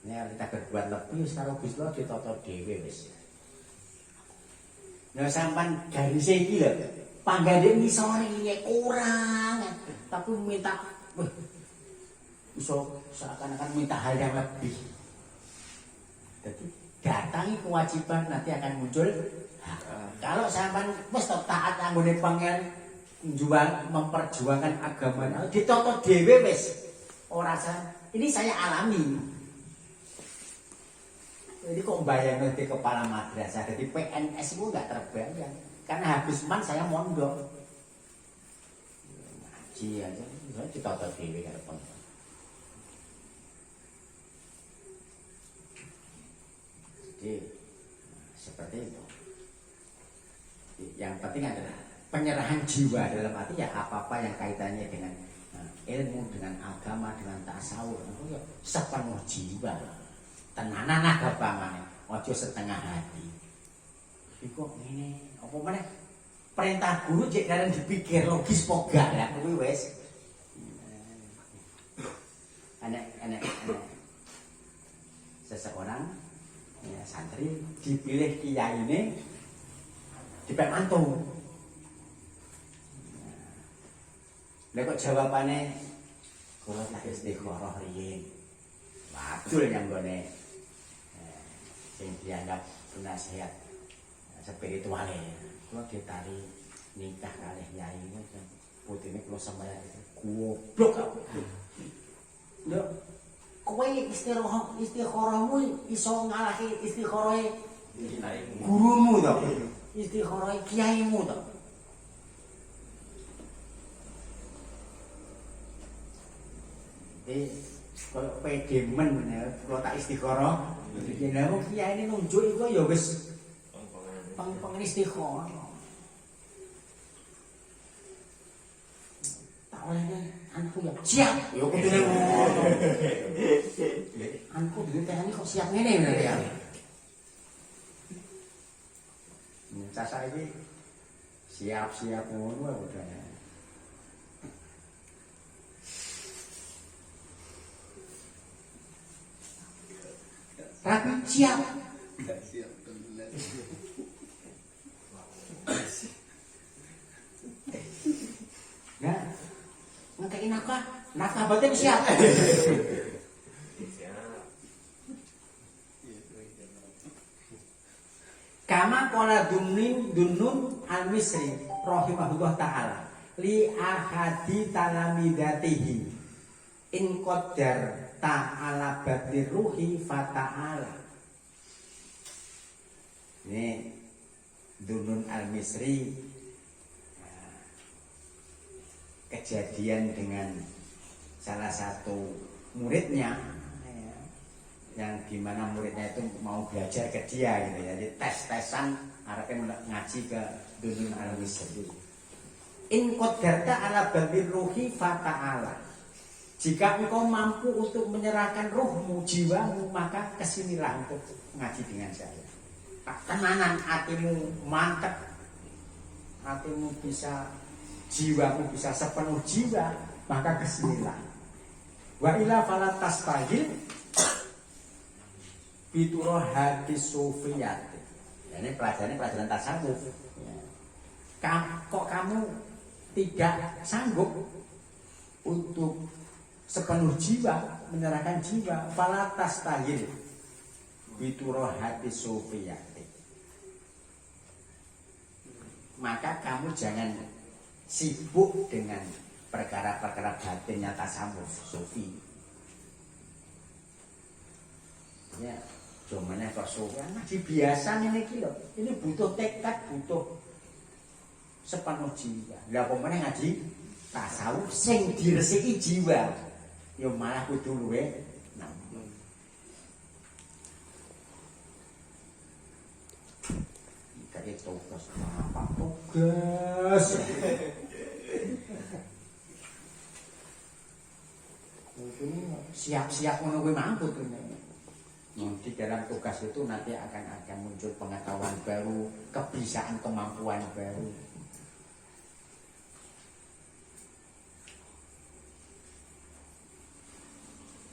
ini kita berbuat lebih sekarang Gusti Allah ditata dhewe wis. Nah sampean garis iki lho, panggandhe ngisore iki kurang, tapi minta iso seakan-akan minta hal yang lebih. Jadi datangi kewajiban nanti akan muncul. Kalau sampean wis taat anggone pangeran jual memperjuangkan agamanya ditata dhewe wis. Ora ini saya alami. Jadi kok bayangin di kepala madrasah, jadi PNS itu nggak terbayang. Karena habis man saya mondok ngaji aja, saya ditata dhewe karo pengen. Jadi seperti itu. Yang penting adalah penyerahan jiwa dalam arti ya apa-apa yang kaitannya dengan ilmu, dengan agama, dengan tasawuf, itu ya sepenuh jiwa. Tenanan agamane, ojo setengah hati. Iku ngene, apa meneh? Perintah guru jek karen dipikir logis po gak lah kuwi wis. Anak seseorang ya santri dipilih kiyaine dipek mantu. Lah kok jawabane kula tak istikharah riyin. Wadul yang gone sing dianggap penasihat spiritual ya. Kula ditari nikah kalih yai niku putine kula sembayang goblok aku. Lho kowe istikharahmu iso ngalahi istikharahe gurumu to. Istikharahe kiaimu to. Kalau pede men kalau tak istikharah ya lha wong kiai ini nunjuk iku ya wis pengen istikharah tak olehnya anakku ya siap ya kudune ngono anakku ditehani kok siap ngene bener ya cah iki siap-siap ngono udah Tapi siap. Tidak siap. Nah, ngekei nafkah batin siap. Kama qala Dunnun al-Misri rahimahullah taala li ahadi talamidatihi in qaddar ta'ala badir ruhi fata'ala. Ini Dunnun al-Misri kejadian dengan salah satu muridnya yang dimana muridnya itu mau belajar ke dia gitu ya, jadi tes-tesan harapnya ngaji ke Dunnun al-Misri. In qadarta ala badir ruhi fata'ala. Jika engkau mampu untuk menyerahkan ruhmu, jiwamu, maka kesinilah untuk ngaji dengan saya. Tenanan hatimu mantap, hatimu bisa, jiwamu bisa sepenuh jiwa, maka kesinilah. Wa ila fala tastahil bituroh hati sufiyat. Ini pelajaran tasawuf. Kok kamu tidak sanggup untuk sepenuh jiwa menyerahkan jiwa? Fala tastahil bituroh hati sufiyat. Maka kamu jangan sibuk dengan perkara-perkara batinnya tasawuf sufi. Ya, cuman kok sufi ngaji biasa ini kilo. Ini butuh tekad, butuh sepenuh jiwa. Lah pemene ngaji tasawuf sing diresiki jiwa. Ya malah kudu luwe nampung. Kayak tugas apa tugas? Siap-siap ngono kuwi mangkut. Di dalam tugas itu nanti akan muncul pengetahuan baru, kebiasaan, kemampuan baru.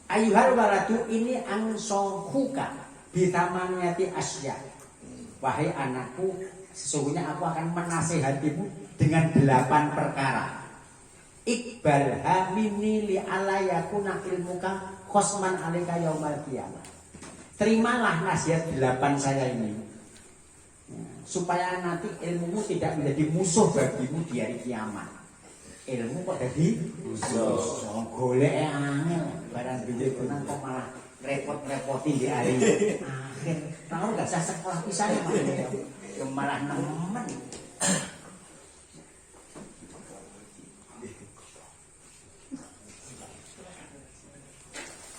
Ayuhal waladu ini angsohuka bitamaniati asya. Wahai anakku, sesungguhnya aku akan menasehatimu dengan 8 perkara. Iqbal hamini li alayakuna ilmuka khosman alika yaumal qiyamah. Terimalah nasihat 8 saya ini, supaya nanti ilmumu tidak menjadi musuh bagimu di hari kiamat. Ilmu kok jadi musuh, golek angel, barang duwe tenan kok malah repot-repoti di hari akhir. Tahu gak usah sekolah pisan malah nemen.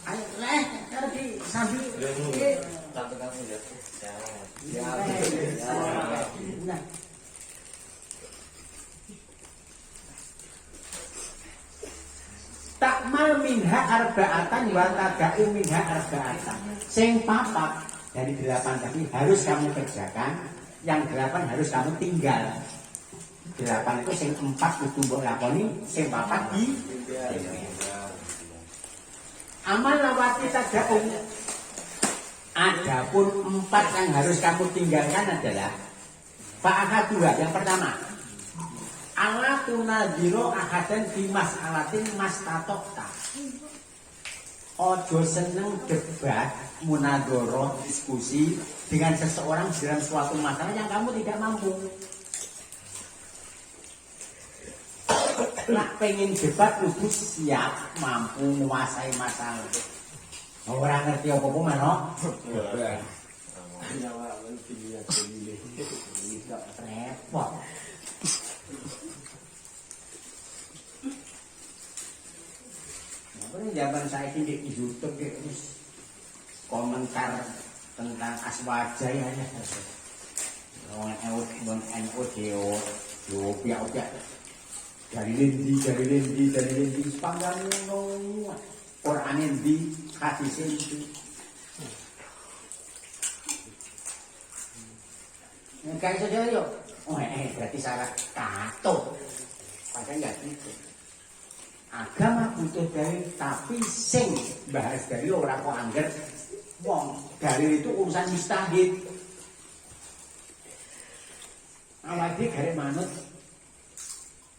Ayo leh, ngerti sambil Satu kamu ya. Nah. Takmal minha arba'atan wa tada'u minha arba'atan. Sing papat dari 8 tadi harus kamu kerjakan, yang 8 harus kamu tinggal. 8 itu sing 4 kudu mbok lakoni, sing papat di amal lawati tada'u. Adapun 4 yang harus kamu tinggalkan adalah fa'ahadua, yang pertama, ala tunadiro ahadan bimas alatin mas tatokta. Ojo seneng debat, munadoro, diskusi dengan seseorang dalam suatu masalah yang kamu tidak mampu. Nak pengen debat kudu siap, mampu menguasai masalah. Orang ngerti apa-apa mana? Repot. Zaman saya ini di YouTube ini komentar tentang aswaja ya, orang NU yo piak-piak dari lendi sepanjang nunggu Quran endi hadis endi. Kayak saja yo, berarti salah kato, padahal nggak gitu. Agama butuh dalil, tapi sing bahas dalil ora kok angger Wong dalil itu urusan mustahid. Awake dhewe garek manut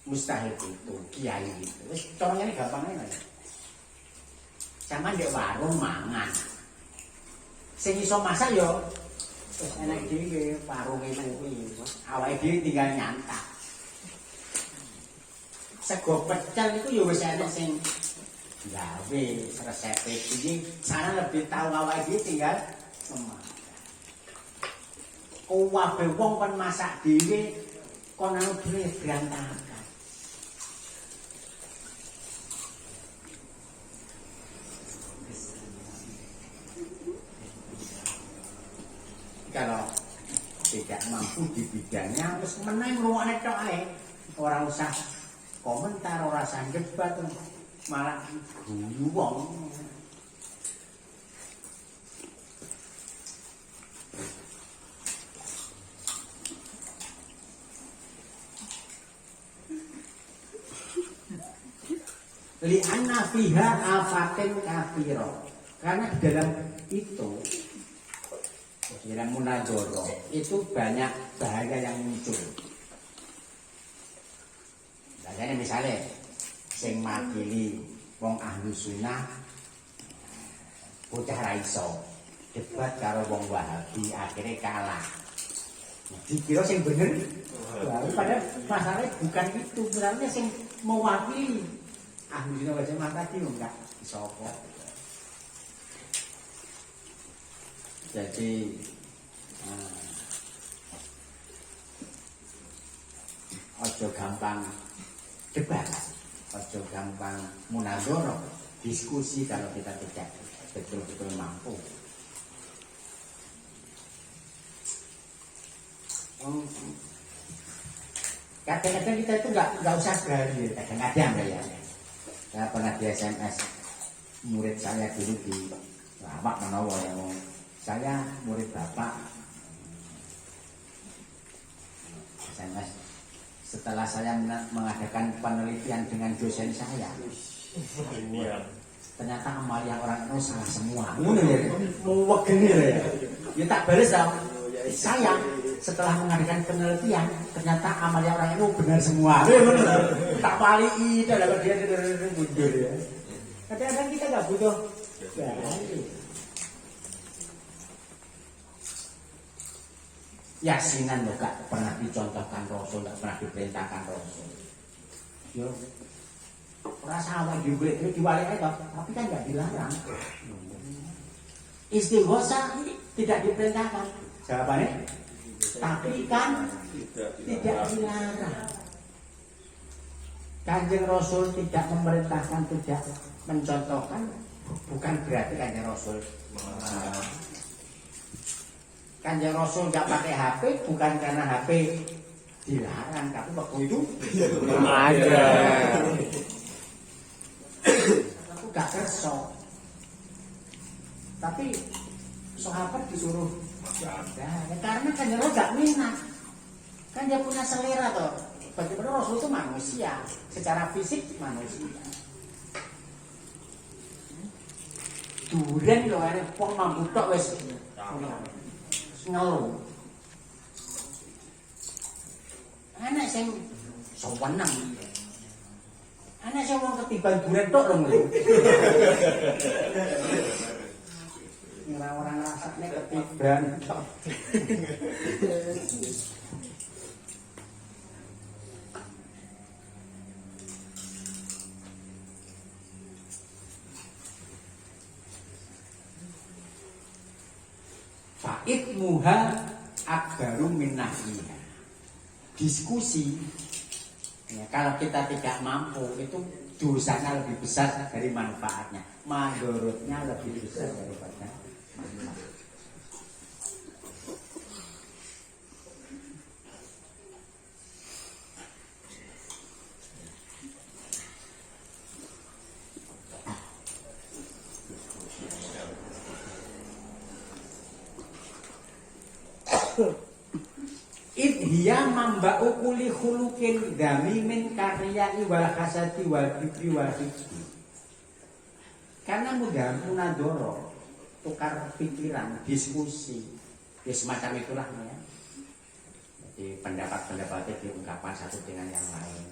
mustahid itu, kiai itu. Wis carane gampang ae. Sama ndek warung mangan. Sing iso masak yo wis enak dhewe warung itu kuwi. Awake dhewe tinggal nyantap. Sego pecel itu ya wis enak sing gawe resep iki. Sana lebih tahu awake dhewe tinggal memasak. Kabeh wong kon masak dhewe kon anu dhewe berantakan. Kalau tidak mampu di bidangnya terus meneng ngrungokne tok ae. Ora usah komentar, ora usah debat, malah guyu wong. Li'anna fiha afatin kafiro. Karena di dalam itu dalam munadzara itu banyak bahaya yang muncul. Misalnya sing makili wong ahli sunnah bocah ra iso debat karo wong Wahabi akhirnya kalah. Dikira sing bener, padahal masalahnya bukan itu, sebenarnya sing mewakili ahli sunnah wal jamaah tadi enggak iso kok. Jadi ojo gampang debat, ojo gampang munadzara, diskusi kalau kita tidak betul-betul mampu. Kadang-kadang kita itu nggak usah berani, kadang-kadang ya. Saya pernah di SMS murid saya dulu di Bapak menawa yang saya murid Bapak SMS setelah saya mengadakan penelitian dengan dosen saya, ternyata amalia orang itu salah semua. Mau gini ya? Ya tak balas saya setelah mengadakan penelitian ternyata amalia orang itu benar semua. Tak pali dalam dia mundur ya. Kadang-kadang kita nggak butuh. Yasinan loh gak pernah dicontohkan Rasul, gak pernah diperintahkan Rasul. Yo, rasa awal juga itu diwalik aja, tapi kan gak dilarang. Istighosah tidak diperintahkan. Jawabannya, tapi kan tidak dilarang. Kanjeng Rasul tidak memerintahkan, tidak mencontohkan, bukan berarti Kanjeng Rasul. Kanjeng Rasul nggak pakai HP bukan karena HP dilarang, tapi waktu itu ada. Aku gak kerso, tapi sahabat disuruh ya, karena Kanjeng Rasul gak minat, kan dia punya selera toh. Bagaimana Rasul itu manusia, secara fisik manusia. Duren loh, ini pong mampu tok wes. Ngeluh. Anak sing sewenang. Anak sing wong ketiban duren tok lho ngeluh. Ora rasane ketiban tok. Fa'idmuha akbaru min nahyiha. Diskusi ya, kalau kita tidak mampu itu dosanya lebih besar dari manfaatnya, madorotnya lebih besar daripada manfaatnya. Idhiya mamba'u kuli khulukin damimin karyai wal hasati wal kibri wal hikri. Karena mudah munadoro tukar pikiran, diskusi, ya semacam itulah ya. Jadi pendapat-pendapatnya diungkapkan satu dengan yang lain.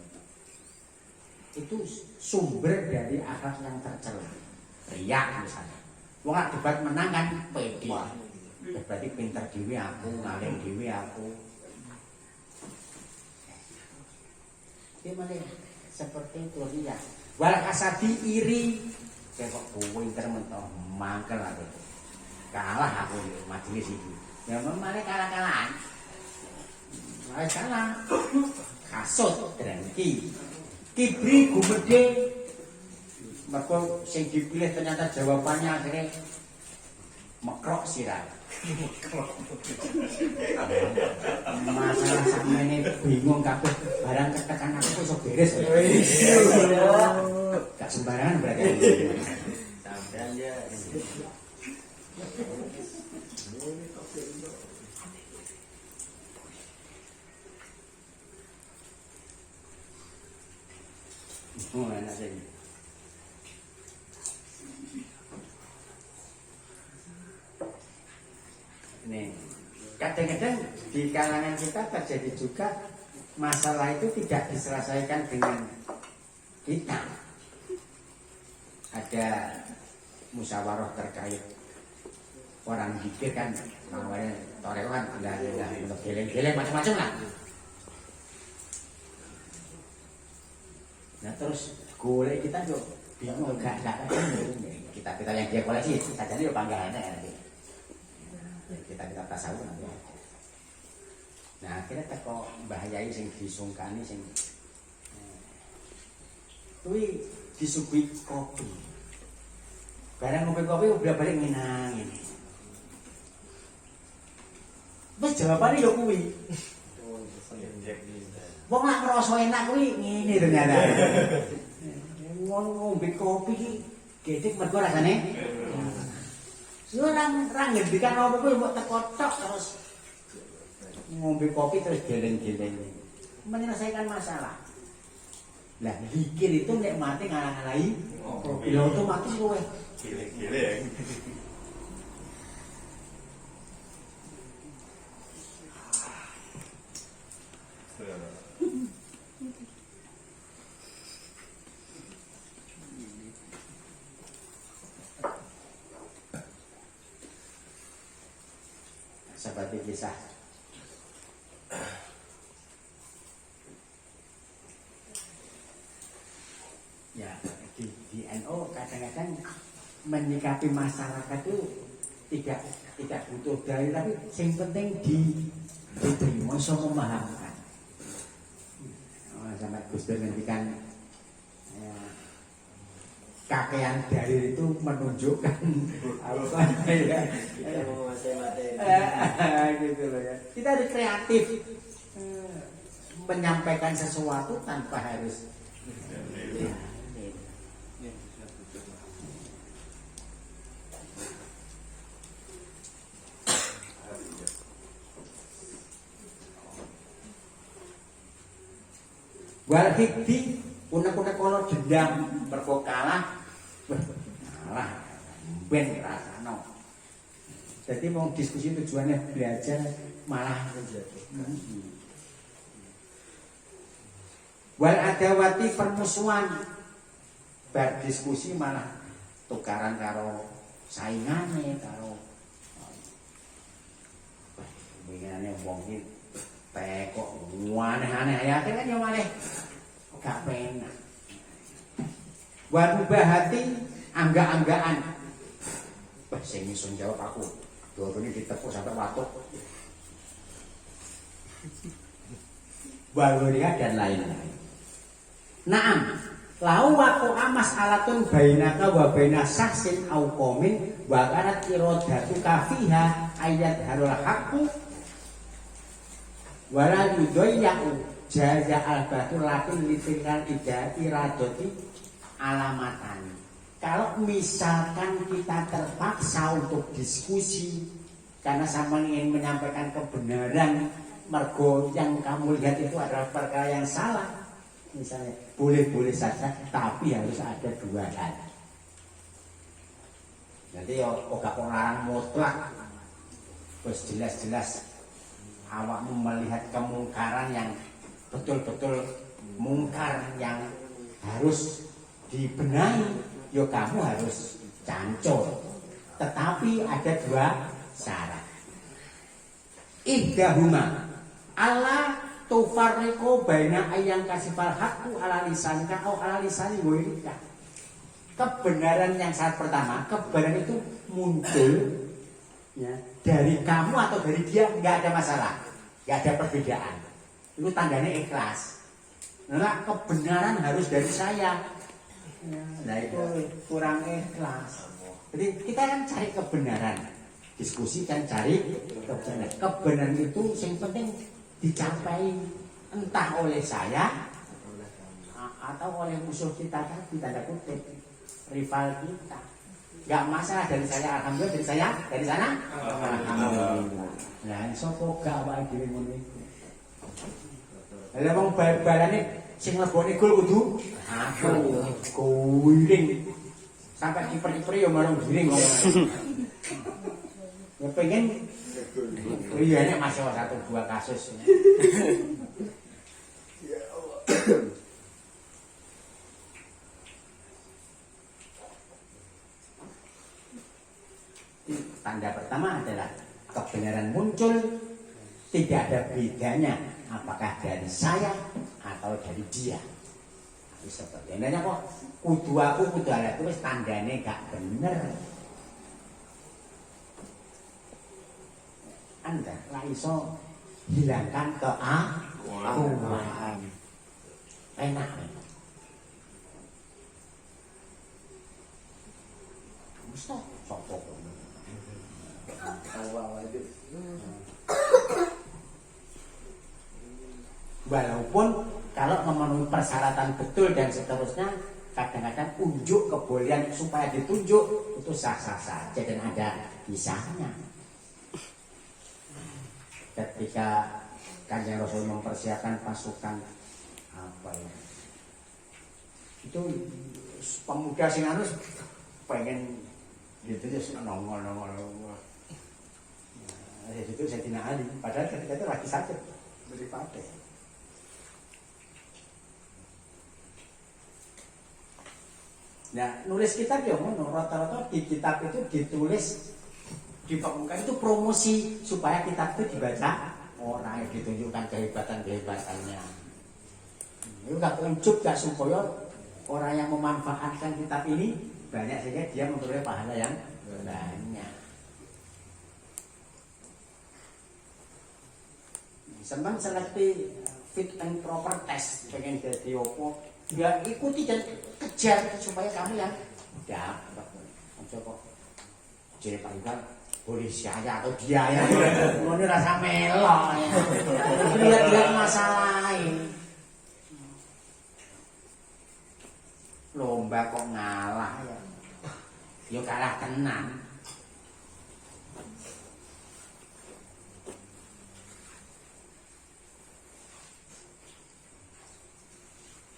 Itu sumber dari akhlak yang tercela. Riak misalnya. Wong debat menang kan pede. Berarti pinter dhewe aku, ngalim dhewe aku. Gimana seperti itu riak. Wal kasadi iri. Kayak kok pinter mentok mangkel aku. Kalah aku di majelis iki. Ya memang kalah-kalahan. Salah. Kasut drengki. Kibri gumedhe. Mergo sing dipilih ternyata jawabannya akhirnya mekrok sirah. Masalah sakmene bingung kabeh barang ketekan aku iso beres. Gak sembarangan berarti. Sampean ya. Oh, enak sih. Nih, kadang-kadang di kalangan kita terjadi juga masalah itu tidak diselesaikan dengan kita. Ada musyawarah terkait orang zikir kan, namanya torewan, ada geleng-geleng macam-macam lah. Nah terus golek kita tuh bingung gak kita yang dia koleksi saja nih panggilannya nanti kita tasawuf nanti. Nah akhirnya teko bahayai sing disungkani sing kuwi disuguhi kopi. Barang ngopi kopi udah balik nginang ini. Wes jawabane yo kuwi. Wong lak ngrasa enak kuwi ngene ternyata. Wong ngombe kopi iki gedhe mergo rasane. Ora ngendikan apa kuwi mbok teko tok terus ngombe kopi terus geleng-geleng. Menyelesaikan masalah. Lah zikir itu nek mati ngalang-alangi kopi lho otomatis kowe Geleng-geleng. seperti kisah ya di NU kadang-kadang menyikapi masyarakat itu tidak butuh dalil tapi yang penting diterima so memahamkan. Sampai Gus Dur ngendikan kakean dalil itu menunjukkan apa ya gitu loh ya. Kita harus kreatif menyampaikan sesuatu tanpa harus wal hikdi unek-unek kalau dendam mergo kalah ben rasano. Jadi mau diskusi tujuannya belajar malah wal adawati permusuhan berdiskusi malah tukaran karo saingane karo ngene wong iki kok aneh-aneh ya kan yo malih gak penak. Wa mubahati angga-anggaan. Wah sing iso jawab aku. Dua-duanya ditepuk sampai watuk. Waluria dan lain-lain. Naam, lau waqo amas alatun bainaka wa baina saksin au qaumin wa kanat iradatu kafiha ayat harul haqqu wala yudoyau jaza al-batul lakin litingal iradoti alamatan. Kalau misalkan kita terpaksa untuk diskusi karena sama ingin menyampaikan kebenaran mergo yang kamu lihat itu adalah perkara yang salah misalnya boleh-boleh saja tapi harus ada dua hal. Nanti ya ora kok larang mutlak. Wis jelas-jelas awakmu melihat kemungkaran yang betul-betul mungkar yang harus dibenahi, ya kamu harus cancur. Tetapi ada dua syarat. Ihdahuma Allah tufarriqu baina ayyang kasifal haqqu ala lisanika au ala lisani ghairika. Kebenaran yang syarat pertama, kebenaran itu muncul ya, dari kamu atau dari dia, nggak ada masalah, nggak ada perbedaan. Itu tandanya ikhlas. Nah, kebenaran harus dari saya. Nah itu kurang ikhlas. Jadi kita kan cari kebenaran, diskusi kan cari kebenaran. Kebenaran itu yang penting dicapai entah oleh saya atau oleh musuh kita tadi, tanda kutip rival kita. Gak masalah dari saya, alhamdulillah, dari saya, dari sana alhamdulillah. Nah sopo gak wae dhewe ngono iku. Lah wong bal-balane sing lebone gol kudu aku guring. Sampai kiper-kiper ya marang giring kok. Ya pengen iya nek masuk 1-2 kasus. Tanda pertama adalah kebenaran muncul tidak ada bedanya apakah dari saya atau dari dia. Seperti ini kok kudu aku kudu ada itu tandanya gak bener. Anda lah iso hilangkan keakuan. Enak. Mesti sopok. Walaupun kalau memenuhi persyaratan betul dan seterusnya, kadang-kadang unjuk kebolehan supaya ditunjuk itu sah-sah saja dan ada kisahnya. Ketika Kanjeng Rasul mempersiapkan pasukan apa ya? Itu pemuda sing anu pengen gitu ya nongol. Nah, itu Sayyidina Ali, padahal ketika itu lagi sakit daripada. Nah, nulis kitab ya ngono, rata-rata di kitab itu ditulis di permukaan itu promosi supaya kitab itu dibaca orang, ditunjukkan kehebatan-kehebatannya. Itu gak unjuk gak supaya orang yang memanfaatkan kitab ini banyak sehingga dia memperoleh pahala yang banyak. Senang seperti fit and proper test, pengen jadi opo, ya ikuti dan kejar supaya kamu yang dapat. Coba jadi pangkat boleh saya atau dia ya, ini rasa melok, lihat masalah ini. Lomba kok ngalah ya, yo kalah tenang.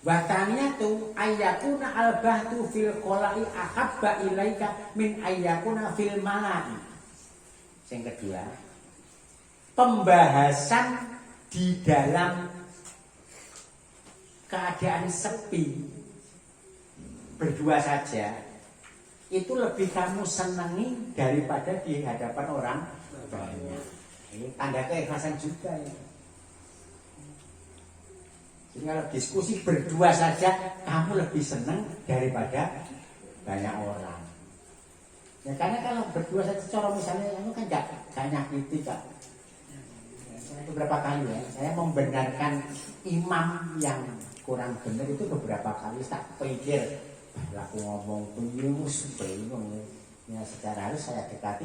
Watanya tu ayakuna albahtu fil qolai ahabba ilaika min ayakuna fil malai. Yang kedua, pembahasan di dalam keadaan sepi berdua saja itu lebih kamu senangi daripada di hadapan orang banyak. Ini tanda keikhlasan juga ya. Jadi kalau diskusi berdua saja kamu lebih senang daripada banyak orang. Ya karena kalau berdua saja cara misalnya kamu kan gak nyakiti Kak. Beberapa kali ya saya membenarkan imam yang kurang benar itu beberapa kali tak pikir aku ngomong penyus bingung ya secara harus saya dekati.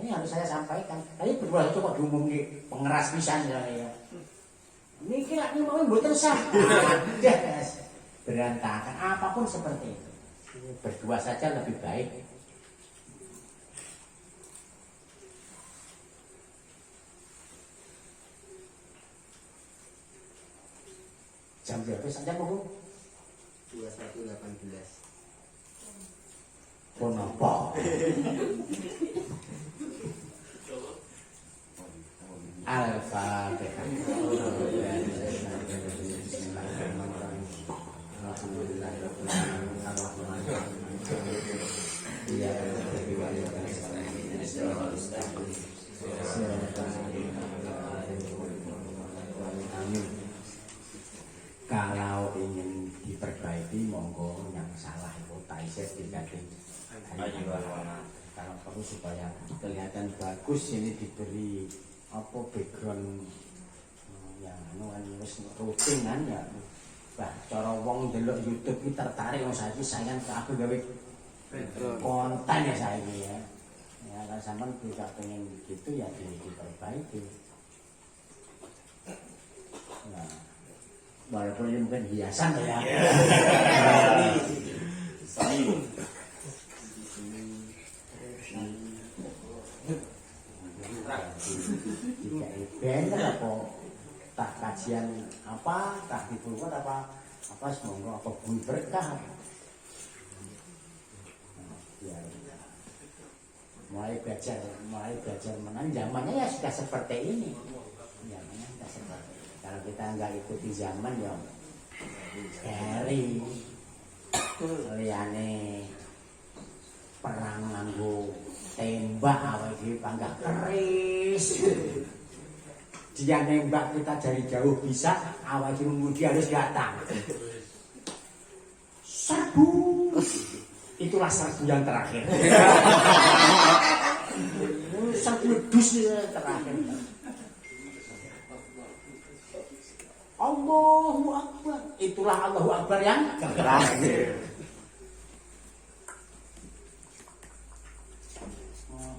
Ini harus saya sampaikan. Tapi berdua saja kok diumumkan pengeras pisan ya. Ini kira ini mau buat sah. Berantakan apapun seperti itu. Berdua saja lebih baik. Jam berapa saja Bu? 21.18. pun apa? Al-Fatihah. Amin. Kalau ingin diperbaiki, monggo yang salah itu taisir diganti. Kalau perlu supaya kelihatan bagus, ini diberi apa background yang wis rutin kan ya. Bah, cara wong ndelok YouTube iki tertarik wong saiki sayan aku gawe konten ya saiki ya. Ya kalau sampean bisa pengen gitu ya diperbaiki. Nah, walaupun ini mungkin hiasan ya. Jika bener apa tak kajian apa tak dibuat apa semoga apa pun berkah. Mulai belajar menang zamannya ya sudah seperti ini. Zamannya sudah seperti ini. Kalau kita nggak ikuti zaman ya dari liane perang nganggo tembak awake dhewe panggah keris. Dia nembak kita dari jauh bisa, awake dhewe dia harus datang. Serbu. Itulah serbu yang terakhir. Serbu dus terakhir. Allahu Akbar. Itulah Allahu Akbar yang terakhir.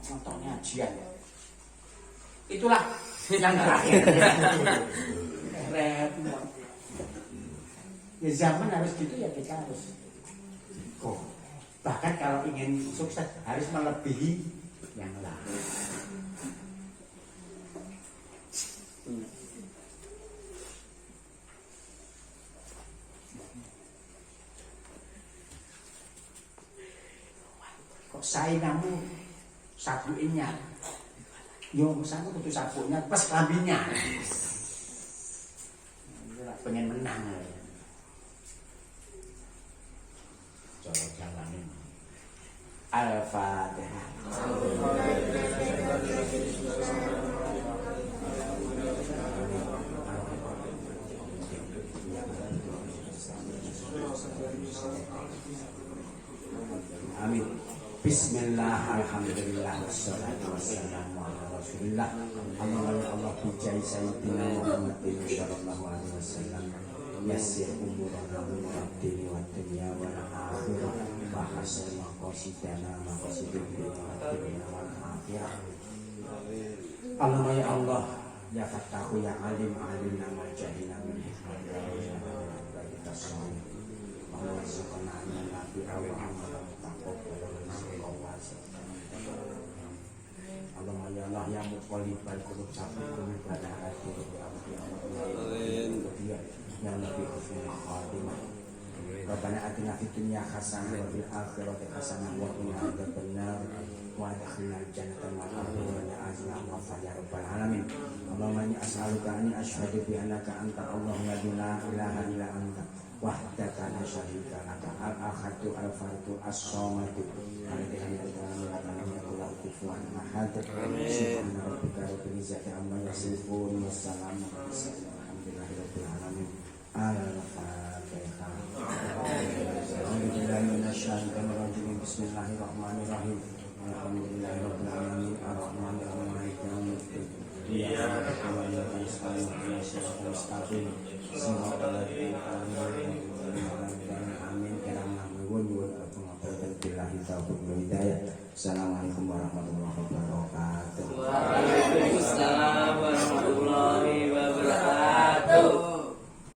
Contohnya ajian. Itulah yang terakhir. Repot. Ya zaman harus gitu ya kita harus. Bahkan kalau ingin sukses harus melebihi yang lain. Kok saingamu sabuinnya? Yo misalnya kudu sabunya pas kelambinya. Pengen menang ya. Coba jalanin. Al-Fatihah. Amin. Bismillah, alhamdulillah, wassalatu wassalamu ala rasulillah. Allah bijai sayyidina Muhammadin sallallahu alaihi wasallam. Yassir umurana wa dini wa dunya wa akhirah. Wa hasil maqasidana maqasidul dunya wa akhirah. Allahumma ya Allah, ya Fattahu ya Alim, alimna ma jahilna min hikmatika wa kita semua. Allah subhanahu wa ta'ala wa amal Allahumma ya Allah ya muqallibal qulub sabbit qulubana ala dinik yang lebih husnul khatimah. Rabbana atina fid dunya hasanah wa fil akhirati hasanah wa qina adzabannar wa adkhilnal jannata ma'al abrar ya azza wa jalla ya rabbal alamin. Allahumma inni as'aluka an asyhadu bi annaka anta Allahu la ilaha illa anta wahdaka la syarika laka al-ahadu al-fardu as-samadu alladzi kufuwan ahad. Subhana rabbika rabbil izzati amma yasifun wa salamun alhamdulillahi rabbil alamin. Al-Fatihah. A'udzubillahi minasyaitonir rajim. Bismillahirrahmanirrahim. Alhamdulillahi rabbil alamin arrahmanir rahim maliki yaumiddin. Iyyaka na'budu wa iyyaka nasta'in. Siratal ladzina an'amta 'alaihim amin. Kirana nuwun billahi taufiq wal hidayah. Assalamualaikum warahmatullahi wabarakatuh.